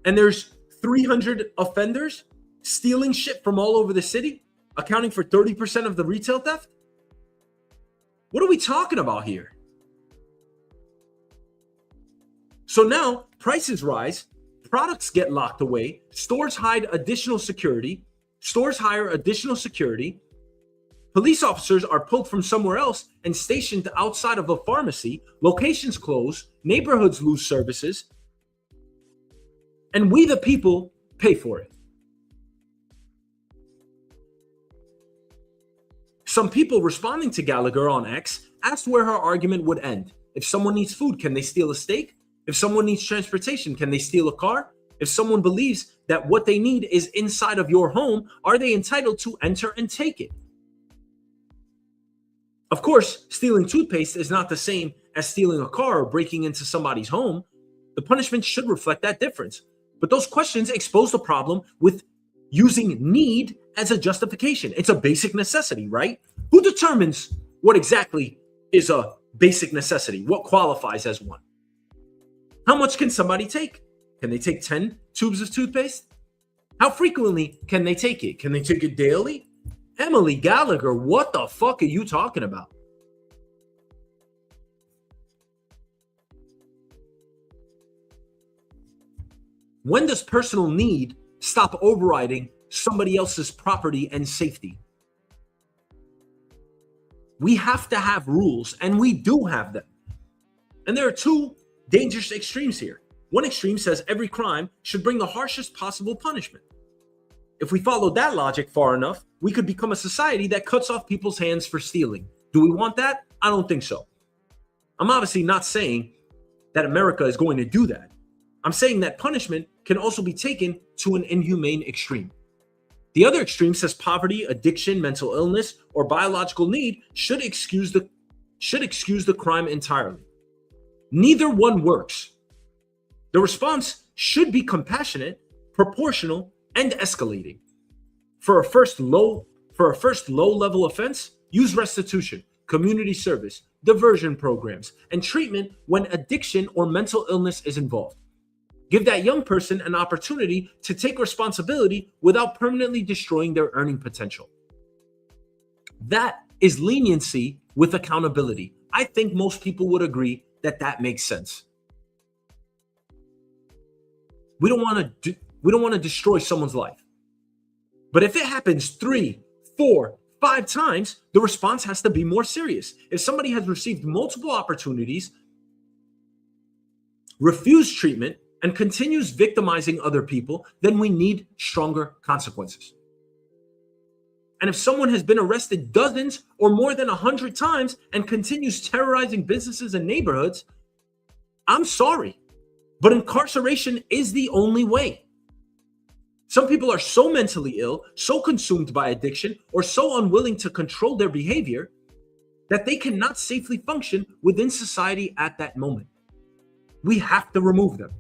A: And there's 300 offenders stealing shit from all over the city, accounting for 30% of the retail theft? What are we talking about here? So now prices rise, products get locked away, stores hide additional security, stores hire additional security, police officers are pulled from somewhere else and stationed outside of a pharmacy, locations close, neighborhoods lose services, and we the people pay for it. Some people responding to Gallagher on X asked where her argument would end. If someone needs food, can they steal a steak? If someone needs transportation, can they steal a car? If someone believes that what they need is inside of your home, are they entitled to enter and take it? Of course, stealing toothpaste is not the same as stealing a car or breaking into somebody's home. The punishment should reflect that difference. But those questions expose the problem with using need as a justification. It's a basic necessity, right? Who determines what exactly is a basic necessity? What qualifies as one? How much can somebody take? Can they take 10 tubes of toothpaste? How frequently can they take it? Can they take it daily? Emily Gallagher, what the fuck are you talking about? When does personal need stop overriding somebody else's property and safety? We have to have rules, and we do have them. And there are two dangerous extremes here. One extreme says every crime should bring the harshest possible punishment. If we follow that logic far enough, we could become a society that cuts off people's hands for stealing. Do we want that? I don't think so. I'm obviously not saying that America is going to do that. I'm saying that punishment can also be taken to an inhumane extreme. The other extreme says poverty, addiction, mental illness, or biological need should excuse the crime entirely. Neither one works. The response should be compassionate, proportional, and escalating. For a first low level offense, use restitution, community service, diversion programs, and treatment when addiction or mental illness is involved. Give that young person an opportunity to take responsibility without permanently destroying their earning potential. That is leniency with accountability. I think most people would agree that that makes sense. We don't want to destroy someone's life. But if it happens 3, 4, 5 times, the response has to be more serious. If somebody has received multiple opportunities, refused treatment, and continues victimizing other people, then we need stronger consequences. And if someone has been arrested dozens or more than 100 times and continues terrorizing businesses and neighborhoods, I'm sorry, but incarceration is the only way. Some people are so mentally ill, so consumed by addiction, or so unwilling to control their behavior that they cannot safely function within society at that moment. We have to remove them.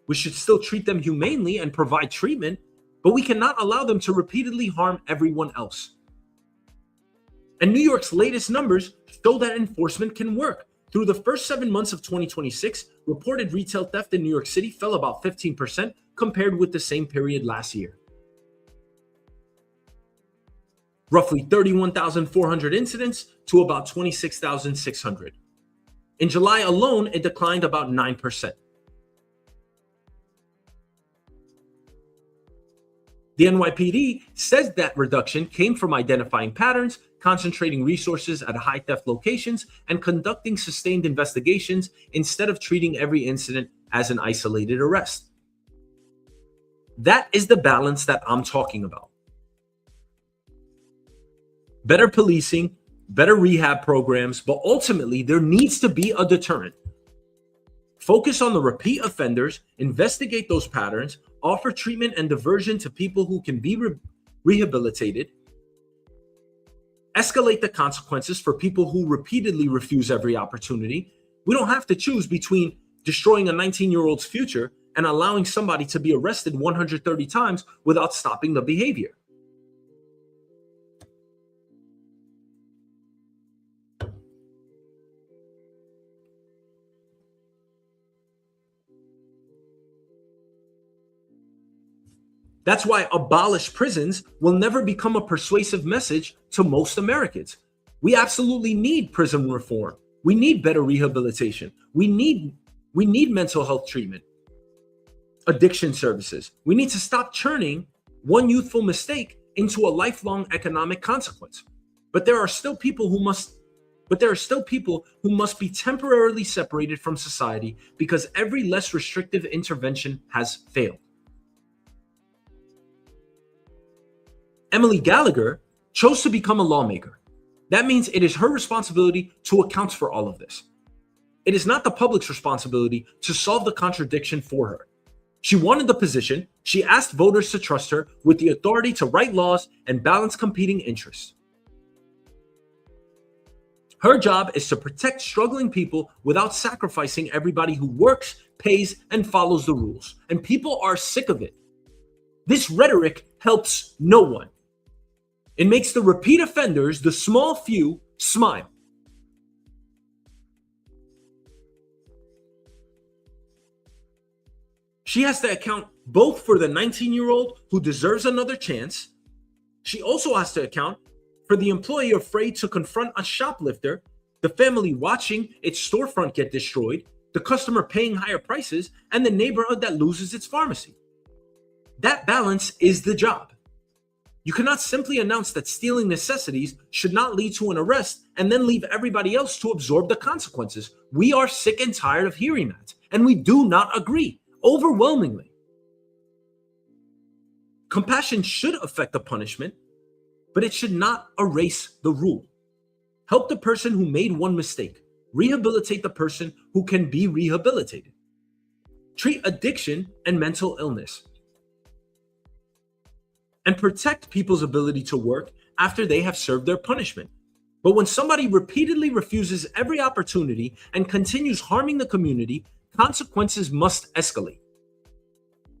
A: We should still treat them humanely and provide treatment, but we cannot allow them to repeatedly harm everyone else. And New York's latest numbers show that enforcement can work. Through the first 7 months of 2026, reported retail theft in New York City fell about 15% compared with the same period last year. Roughly 31,400 incidents to about 26,600. In July alone, it declined about 9%. The NYPD says that reduction came from identifying patterns, concentrating resources at high theft locations, and conducting sustained investigations instead of treating every incident as an isolated arrest. That is the balance that I'm talking about. Better policing, better rehab programs, but ultimately there needs to be a deterrent. Focus on the repeat offenders, investigate those patterns, offer treatment and diversion to people who can be rehabilitated, escalate the consequences for people who repeatedly refuse every opportunity. We don't have to choose between destroying a 19-year-old's future and allowing somebody to be arrested 130 times without stopping the behavior. That's why abolish prisons will never become a persuasive message to most Americans. We absolutely need prison reform. We need better rehabilitation. We need mental health treatment, addiction services. We need to stop churning one youthful mistake into a lifelong economic consequence. But there are still people who must be temporarily separated from society because every less restrictive intervention has failed. Emily Gallagher chose to become a lawmaker. That means it is her responsibility to account for all of this. It is not the public's responsibility to solve the contradiction for her. She wanted the position. She asked voters to trust her with the authority to write laws and balance competing interests. Her job is to protect struggling people without sacrificing everybody who works, pays, and follows the rules. And people are sick of it. This rhetoric helps no one. It makes the repeat offenders, the small few, smile. She has to account both for the 19-year-old who deserves another chance. She also has to account for the employee afraid to confront a shoplifter, the family watching its storefront get destroyed, the customer paying higher prices, and the neighborhood that loses its pharmacy. That balance is the job. You cannot simply announce that stealing necessities should not lead to an arrest and then leave everybody else to absorb the consequences. We are sick and tired of hearing that, and we do not agree, overwhelmingly. Compassion should affect the punishment, but it should not erase the rule. Help the person who made one mistake. Rehabilitate the person who can be rehabilitated. Treat addiction and mental illness. And protect people's ability to work after they have served their punishment. But when somebody repeatedly refuses every opportunity and continues harming the community, consequences must escalate.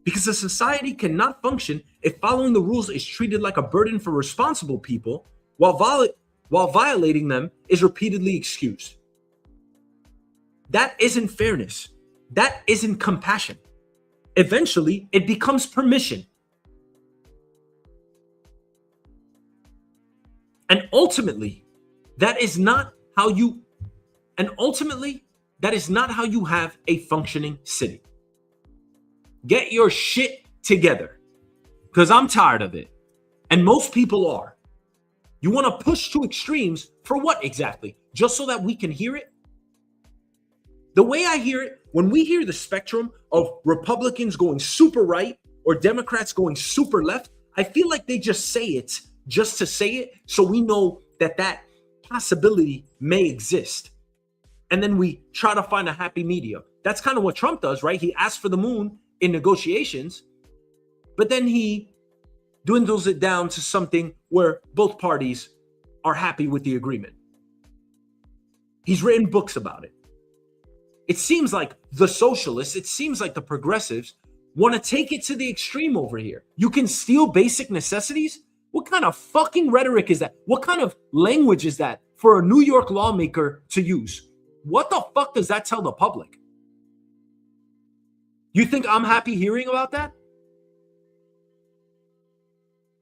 A: Because a society cannot function if following the rules is treated like a burden for responsible people, while violating them is repeatedly excused. That isn't fairness. That isn't compassion. Eventually, it becomes permission. And ultimately, that is not how you have a functioning city. Get your shit together, because I'm tired of it. And most people are. You want to push to extremes for what exactly? Just so that we can hear it? The way I hear it, when we hear the spectrum of Republicans going super right or Democrats going super left, I feel like they just say it just to say it, so we know that possibility may exist. And then we try to find a happy medium. That's kind of what Trump does, right? He asks for the moon in negotiations, but then he dwindles it down to something where both parties are happy with the agreement. He's written books about it. It seems like the socialists, it seems like the progressives want to take it to the extreme over here. You can steal basic necessities? What kind of fucking rhetoric is that? What kind of language is that for a New York lawmaker to use? What the fuck does that tell the public? You think I'm happy hearing about that?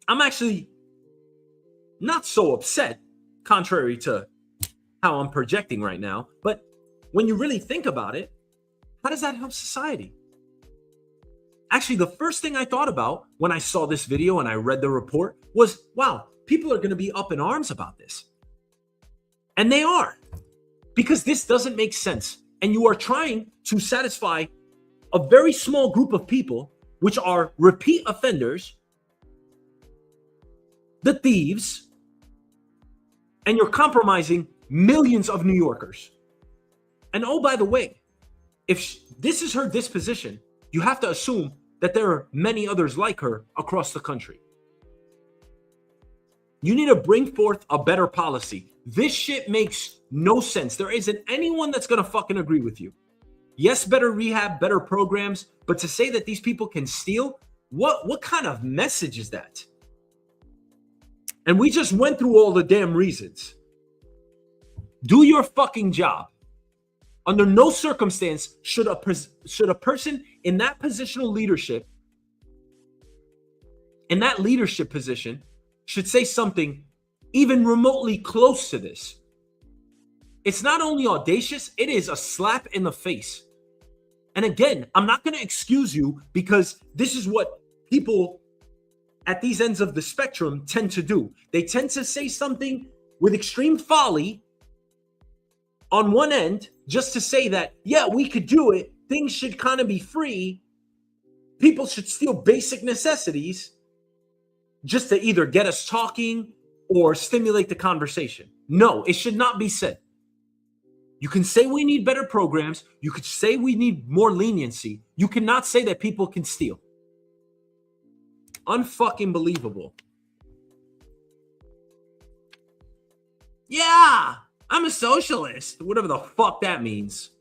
A: I'm actually not so upset, contrary to how I'm projecting right now. But when you really think about it, how does that help society? Actually, the first thing I thought about when I saw this video and I read the report was, wow, people are going to be up in arms about this. And they are, because this doesn't make sense. And you are trying to satisfy a very small group of people, which are repeat offenders, the thieves, and you're compromising millions of New Yorkers. And oh, by the way, if this is her disposition, you have to assume that there are many others like her across the country. You need to bring forth a better policy. This shit makes no sense. There isn't anyone that's going to fucking agree with you. Yes, better rehab, better programs, but to say that these people can steal, what kind of message is that? And we just went through all the damn reasons. Do your fucking job. Under no circumstance should a person in that positional leadership in that leadership position should say something even remotely close to this. It's not only audacious, it is a slap in the face. And again, I'm not going to excuse you because this is what people at these ends of the spectrum tend to do. They tend to say something with extreme folly on one end just to say that, yeah, we could do it. Things should kind of be free. People should steal basic necessities just to either get us talking or stimulate the conversation. No, it should not be said. You can say we need better programs. You could say we need more leniency. You cannot say that people can steal. Unfucking believable. Yeah, I'm a socialist. Whatever the fuck that means.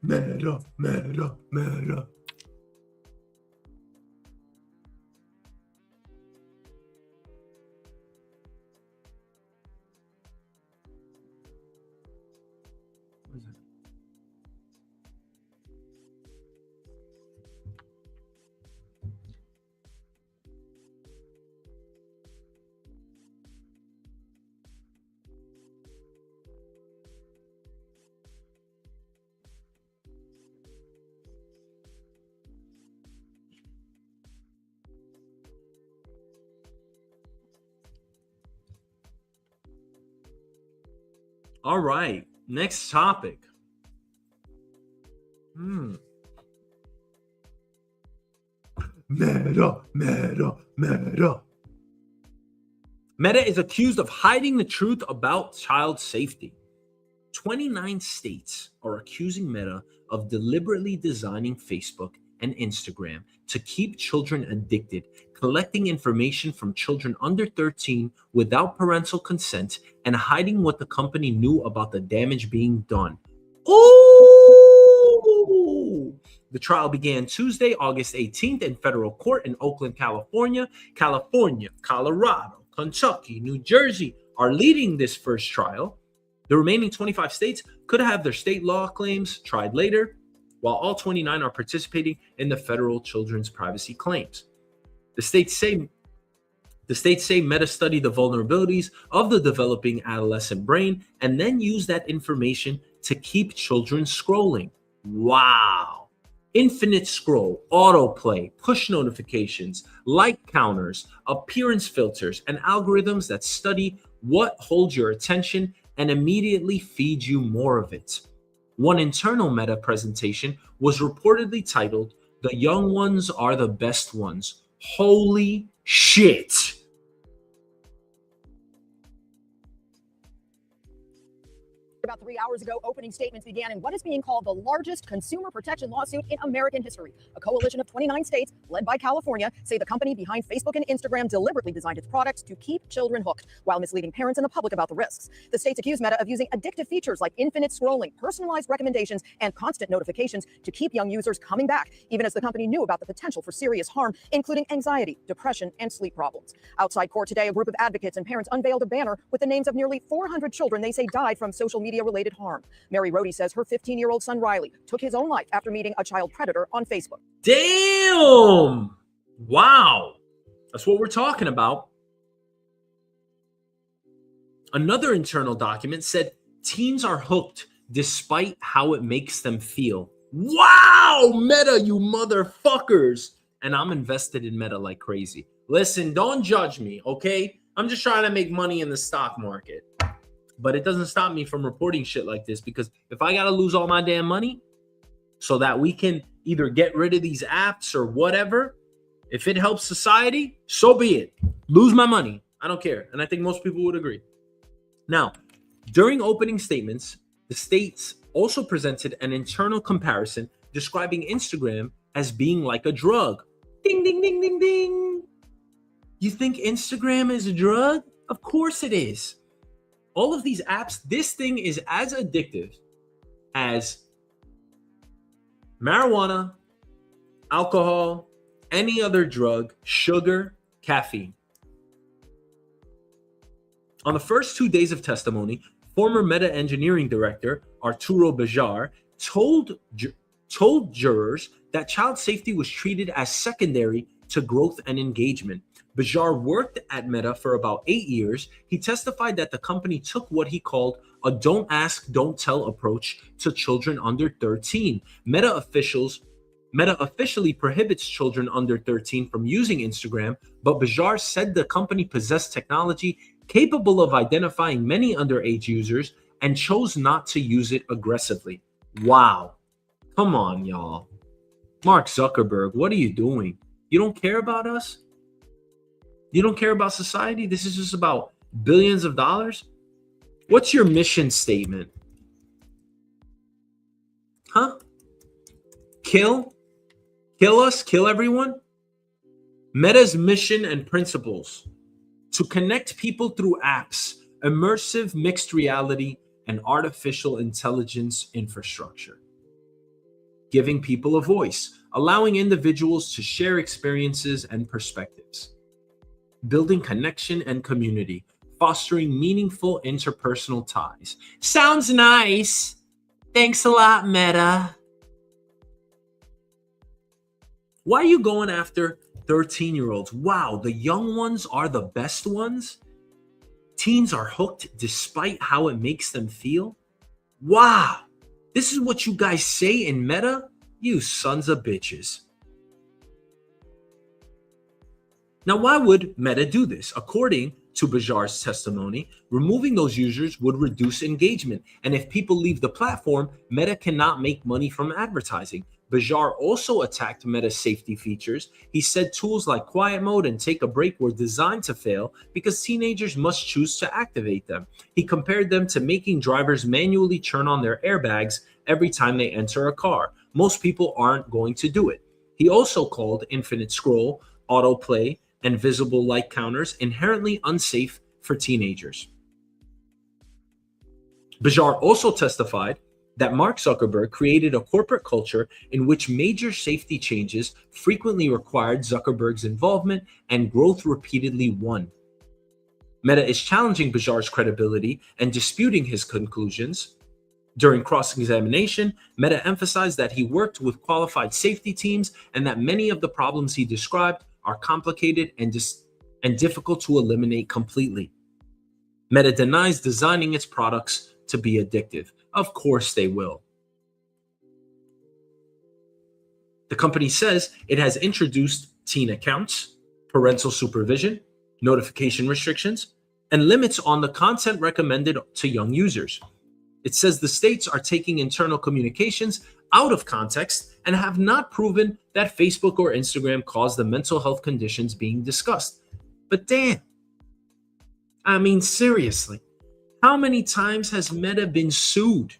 A: Meta. All right, next topic. Meta. Meta is accused of hiding the truth about child safety. 29 states are accusing Meta of deliberately designing Facebook and Instagram to keep children addicted, collecting information from children under 13 without parental consent, and hiding what the company knew about the damage being done. Ooh! The trial began Tuesday, August 18th in federal court in Oakland, California. California, Colorado, Kentucky, New Jersey are leading this first trial. The remaining 25 states could have their state law claims tried later, while all 29 are participating in the federal children's privacy claims. The states say Meta studied the vulnerabilities of the developing adolescent brain and then used that information to keep children scrolling. Wow. Infinite scroll, autoplay, push notifications, like counters, appearance filters, and algorithms that study what holds your attention and immediately feed you more of it. One internal Meta presentation was reportedly titled, "The Young Ones Are the Best Ones." Holy shit.
D: About 3 hours ago, opening statements began in what is being called the largest consumer protection lawsuit in American history. A coalition of 29 states, led by California, say the company behind Facebook and Instagram deliberately designed its products to keep children hooked while misleading parents and the public about the risks. The states accuse Meta of using addictive features like infinite scrolling, personalized recommendations, and constant notifications to keep young users coming back, even as the company knew about the potential for serious harm, including anxiety, depression, and sleep problems. Outside court today, a group of advocates and parents unveiled a banner with the names of nearly 400 children they say died from social media-related harm. Mary Rohde says her 15-year-old son Riley took his own life after meeting a child predator on Facebook.
A: Damn! Wow. That's what we're talking about. Another internal document said teens are hooked despite how it makes them feel. Wow, Meta, you motherfuckers. And I'm invested in Meta like crazy. Listen, don't judge me, okay? I'm just trying to make money in the stock market. But it doesn't stop me from reporting shit like this, because if I got to lose all my damn money so that we can either get rid of these apps or whatever, if it helps society, so be it. Lose my money. I don't care. And I think most people would agree. Now, during opening statements, the states also presented an internal comparison describing Instagram as being like a drug. Ding, ding, ding, ding, ding. You think Instagram is a drug? Of course it is. All of these apps, this thing is as addictive as marijuana, alcohol, any other drug, sugar, caffeine. On the first 2 days of testimony, former Meta engineering director Arturo Bejar told jurors that child safety was treated as secondary to growth and engagement. Bejar worked at Meta for about 8 years. He testified that the company took what he called a don't ask, don't tell approach to children under 13. Meta officially prohibits children under 13 from using Instagram, but Bejar said the company possessed technology capable of identifying many underage users and chose not to use it aggressively. Wow. Come on, y'all. Mark Zuckerberg, what are you doing? You don't care about us? You don't care about society? This is just about billions of dollars? What's your mission statement? Huh? Kill? Kill us? Kill everyone? Meta's mission and principles: to connect people through apps, immersive mixed reality, and artificial intelligence infrastructure. Giving people a voice, allowing individuals to share experiences and perspectives. Building connection and community, fostering meaningful interpersonal ties. Sounds nice. Thanks a lot, Meta. Why are you going after 13-year-olds? Wow, the young ones are the best ones? Teens are hooked despite how it makes them feel? Wow, this is what you guys say in Meta? You sons of bitches. Now, why would Meta do this? According to Bejar's testimony, removing those users would reduce engagement. And if people leave the platform, Meta cannot make money from advertising. Bejar also attacked Meta's safety features. He said tools like quiet mode and take a break were designed to fail because teenagers must choose to activate them. He compared them to making drivers manually turn on their airbags every time they enter a car. Most people aren't going to do it. He also called infinite scroll, autoplay, and visible like counters inherently unsafe for teenagers. Bejar also testified that Mark Zuckerberg created a corporate culture in which major safety changes frequently required Zuckerberg's involvement and growth repeatedly won. Meta is challenging Bejar's credibility and disputing his conclusions. During cross-examination, Meta emphasized that he worked with qualified safety teams and that many of the problems he described are complicated and difficult to eliminate completely. Meta denies designing its products to be addictive. Of course they will. The company says it has introduced teen accounts, parental supervision, notification restrictions, and limits on the content recommended to young users. It says the states are taking internal communications out of context and have not proven that Facebook or Instagram caused the mental health conditions being discussed. But damn, I mean, seriously, how many times has Meta been sued?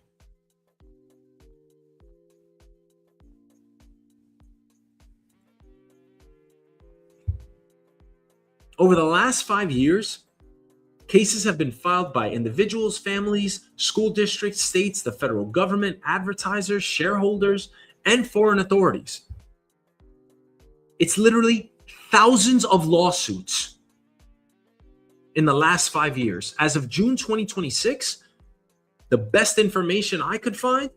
A: Over the last 5 years, cases have been filed by individuals, families, school districts, states, the federal government, advertisers, shareholders, and foreign authorities. It's literally thousands of lawsuits in the last 5 years. As of June 2026, the best information I could find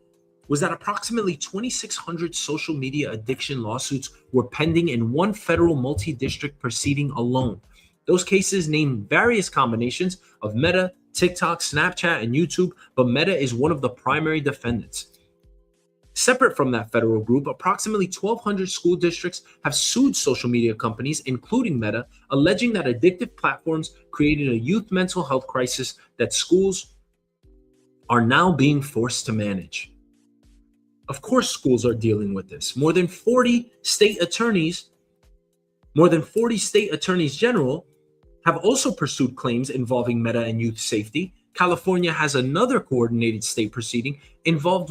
A: was that approximately 2,600 social media addiction lawsuits were pending in one federal multi-district proceeding alone. Those cases name various combinations of Meta, TikTok, Snapchat, and YouTube, but Meta is one of the primary defendants. Separate from that federal group, approximately 1,200 school districts have sued social media companies, including Meta, alleging that addictive platforms created a youth mental health crisis that schools are now being forced to manage. Of course, schools are dealing with this. More than 40 state attorneys general have also pursued claims involving Meta and youth safety. California has another coordinated state proceeding involved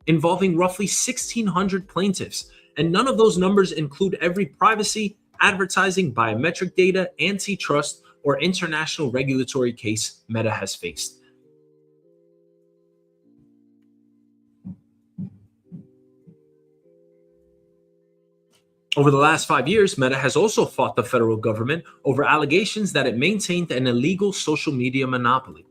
A: involving roughly 1,600 plaintiffs, and none of those numbers include every privacy, advertising, biometric data, antitrust, or international regulatory case Meta has faced. Over the last 5 years, Meta has also fought the federal government over allegations that it maintained an illegal social media monopoly.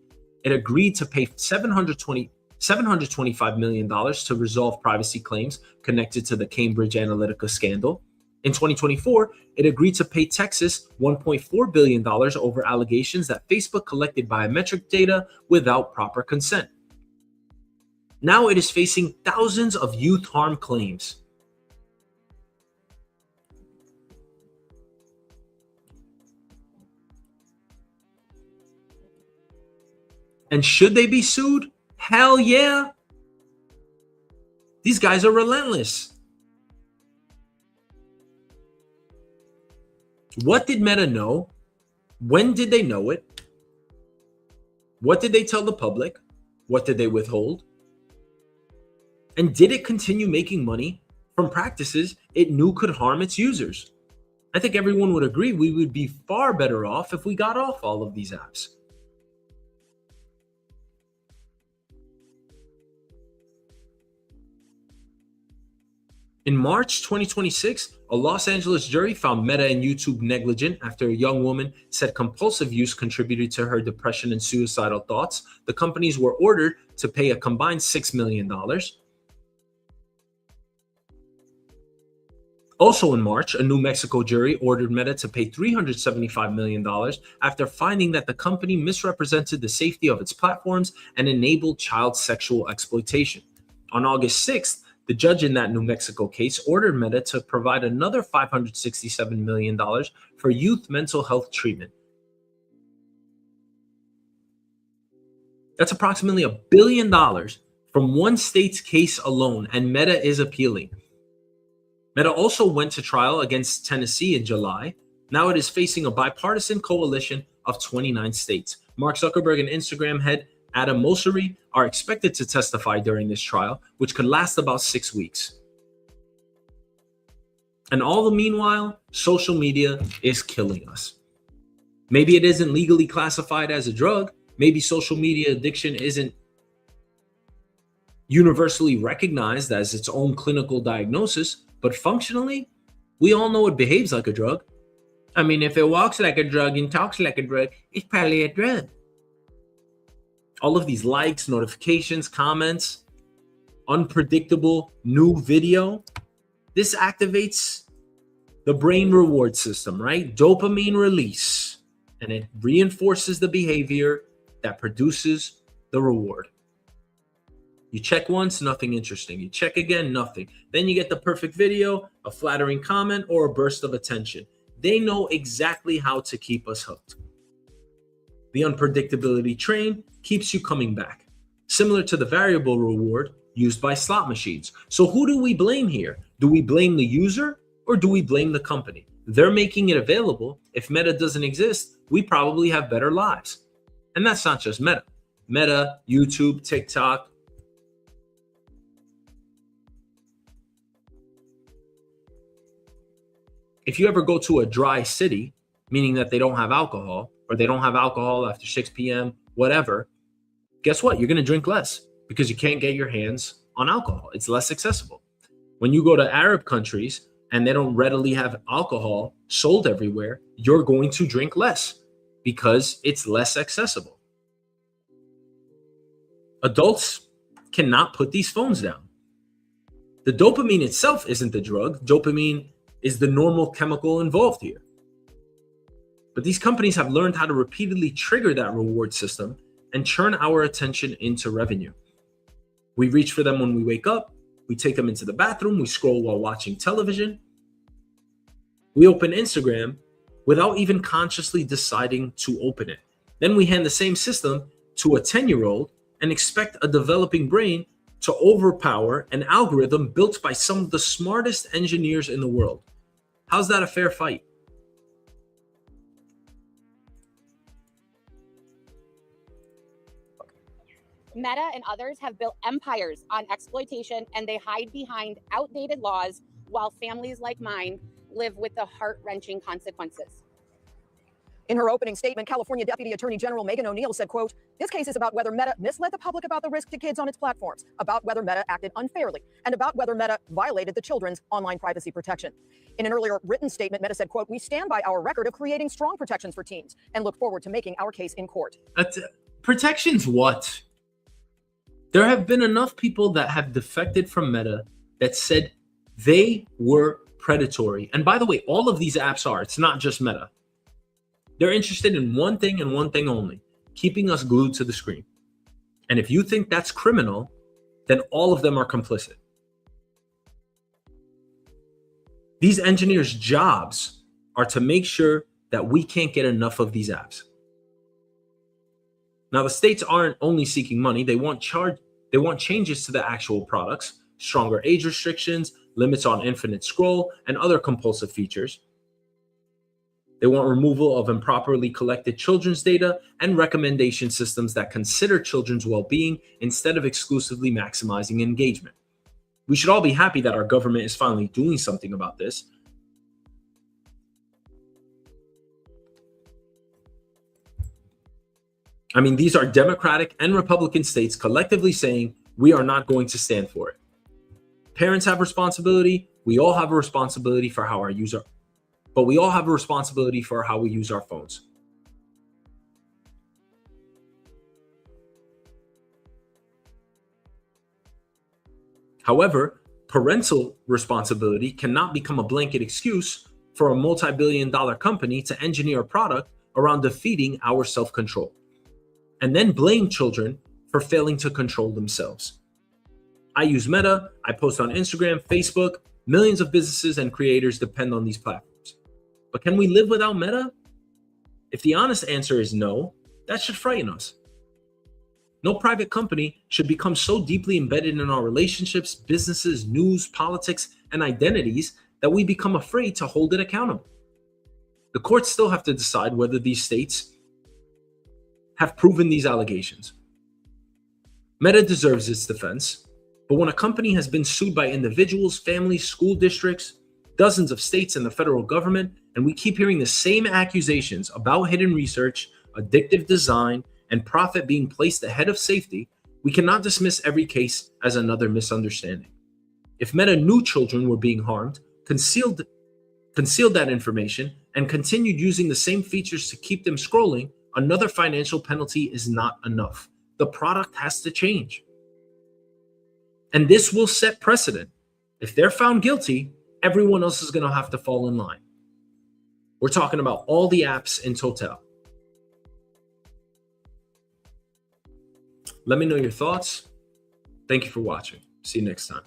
A: It agreed to pay $725 million to resolve privacy claims connected to the Cambridge Analytica scandal. In 2024, it agreed to pay Texas $1.4 billion over allegations that Facebook collected biometric data without proper consent. Now it is facing thousands of youth harm claims. And should they be sued? Hell yeah. These guys are relentless. What did Meta know? When did they know it? What did they tell the public? What did they withhold? And did it continue making money from practices it knew could harm its users? I think everyone would agree we would be far better off if we got off all of these apps. In March 2026, a Los Angeles jury found Meta and YouTube negligent after a young woman said compulsive use contributed to her depression and suicidal thoughts. The companies were ordered to pay a combined $6 million. Also in March, a New Mexico jury ordered Meta to pay $375 million after finding that the company misrepresented the safety of its platforms and enabled child sexual exploitation. On August 6th, the judge in that New Mexico case ordered Meta to provide another $567 million for youth mental health treatment. That's approximately $1 billion from one state's case alone, and Meta is appealing. Meta also went to trial against Tennessee in July. Now it is facing a bipartisan coalition of 29 states. Mark Zuckerberg and Instagram head Adam Mosseri are expected to testify during this trial, which could last about 6 weeks. And all the meanwhile, social media is killing us. Maybe it isn't legally classified as a drug. Maybe social media addiction isn't universally recognized as its own clinical diagnosis, but functionally, we all know it behaves like a drug. I mean, if it walks like a drug and talks like a drug, it's probably a drug. All of these likes, notifications, comments, unpredictable new video, this activates the brain reward system, right? Dopamine release, and it reinforces the behavior that produces the reward. You check once, nothing interesting. You check again, nothing. Then you get the perfect video, a flattering comment, or a burst of attention. They know exactly how to keep us hooked. The unpredictability train keeps you coming back, similar to the variable reward used by slot machines. So who do we blame here? Do we blame the user or do we blame the company? They're making it available. If Meta doesn't exist, we probably have better lives. And that's not just Meta. Meta, YouTube, TikTok. If you ever go to a dry city, meaning that they don't have alcohol, or they don't have alcohol after 6 p.m., whatever, guess what? You're going to drink less because you can't get your hands on alcohol. It's less accessible. When you go to Arab countries and they don't readily have alcohol sold everywhere, you're going to drink less because it's less accessible. Adults cannot put these phones down. The dopamine itself isn't the drug. Dopamine is the normal chemical involved here. But these companies have learned how to repeatedly trigger that reward system and churn our attention into revenue. We reach for them when we wake up. We take them into the bathroom. We scroll while watching television. We open Instagram without even consciously deciding to open it. Then we hand the same system to a 10-year-old and expect a developing brain to overpower an algorithm built by some of the smartest engineers in the world. How's that a fair fight?
E: Meta and others have built empires on exploitation, and they hide behind outdated laws while families like mine live with the heart-wrenching consequences.
D: In her opening statement, California Deputy Attorney General Megan O'Neill said, quote, "This case is about whether Meta misled the public about the risk to kids on its platforms, about whether Meta acted unfairly, and about whether Meta violated the children's online privacy protection." In an earlier written statement, Meta said, quote, "We stand by our record of creating strong protections for teens and look forward to making our case in court."
A: Protections what? There have been enough people that have defected from Meta that said they were predatory. And by the way, all of these apps are. It's not just Meta. They're interested in one thing and one thing only, keeping us glued to the screen. And if you think that's criminal, then all of them are complicit. These engineers' jobs are to make sure that we can't get enough of these apps. Now, the states aren't only seeking money. They want changes to the actual products, stronger age restrictions, limits on infinite scroll, and other compulsive features. They want removal of improperly collected children's data and recommendation systems that consider children's well-being instead of exclusively maximizing engagement. We should all be happy that our government is finally doing something about this. I mean, these are Democratic and Republican states collectively saying we are not going to stand for it. Parents have responsibility. We all have a responsibility for how we use our phones. However, parental responsibility cannot become a blanket excuse for a multi-billion-dollar company to engineer a product around defeating our self-control, and then blame children for failing to control themselves. I use Meta, I post on Instagram, Facebook. Millions of businesses and creators depend on these platforms. But can we live without Meta? If the honest answer is no, that should frighten us. No private company should become so deeply embedded in our relationships, businesses, news, politics, and identities that we become afraid to hold it accountable. The courts still have to decide whether these states have proven these allegations. Meta deserves its defense, but when a company has been sued by individuals, families, school districts, dozens of states, and the federal government, and we keep hearing the same accusations about hidden research, addictive design, and profit being placed ahead of safety, we cannot dismiss every case as another misunderstanding. If Meta knew children were being harmed, concealed that information, and continued using the same features to keep them scrolling, another financial penalty is not enough. The product has to change. And this will set precedent. If they're found guilty, everyone else is going to have to fall in line. We're talking about all the apps in total. Let me know your thoughts. Thank you for watching. See you next time.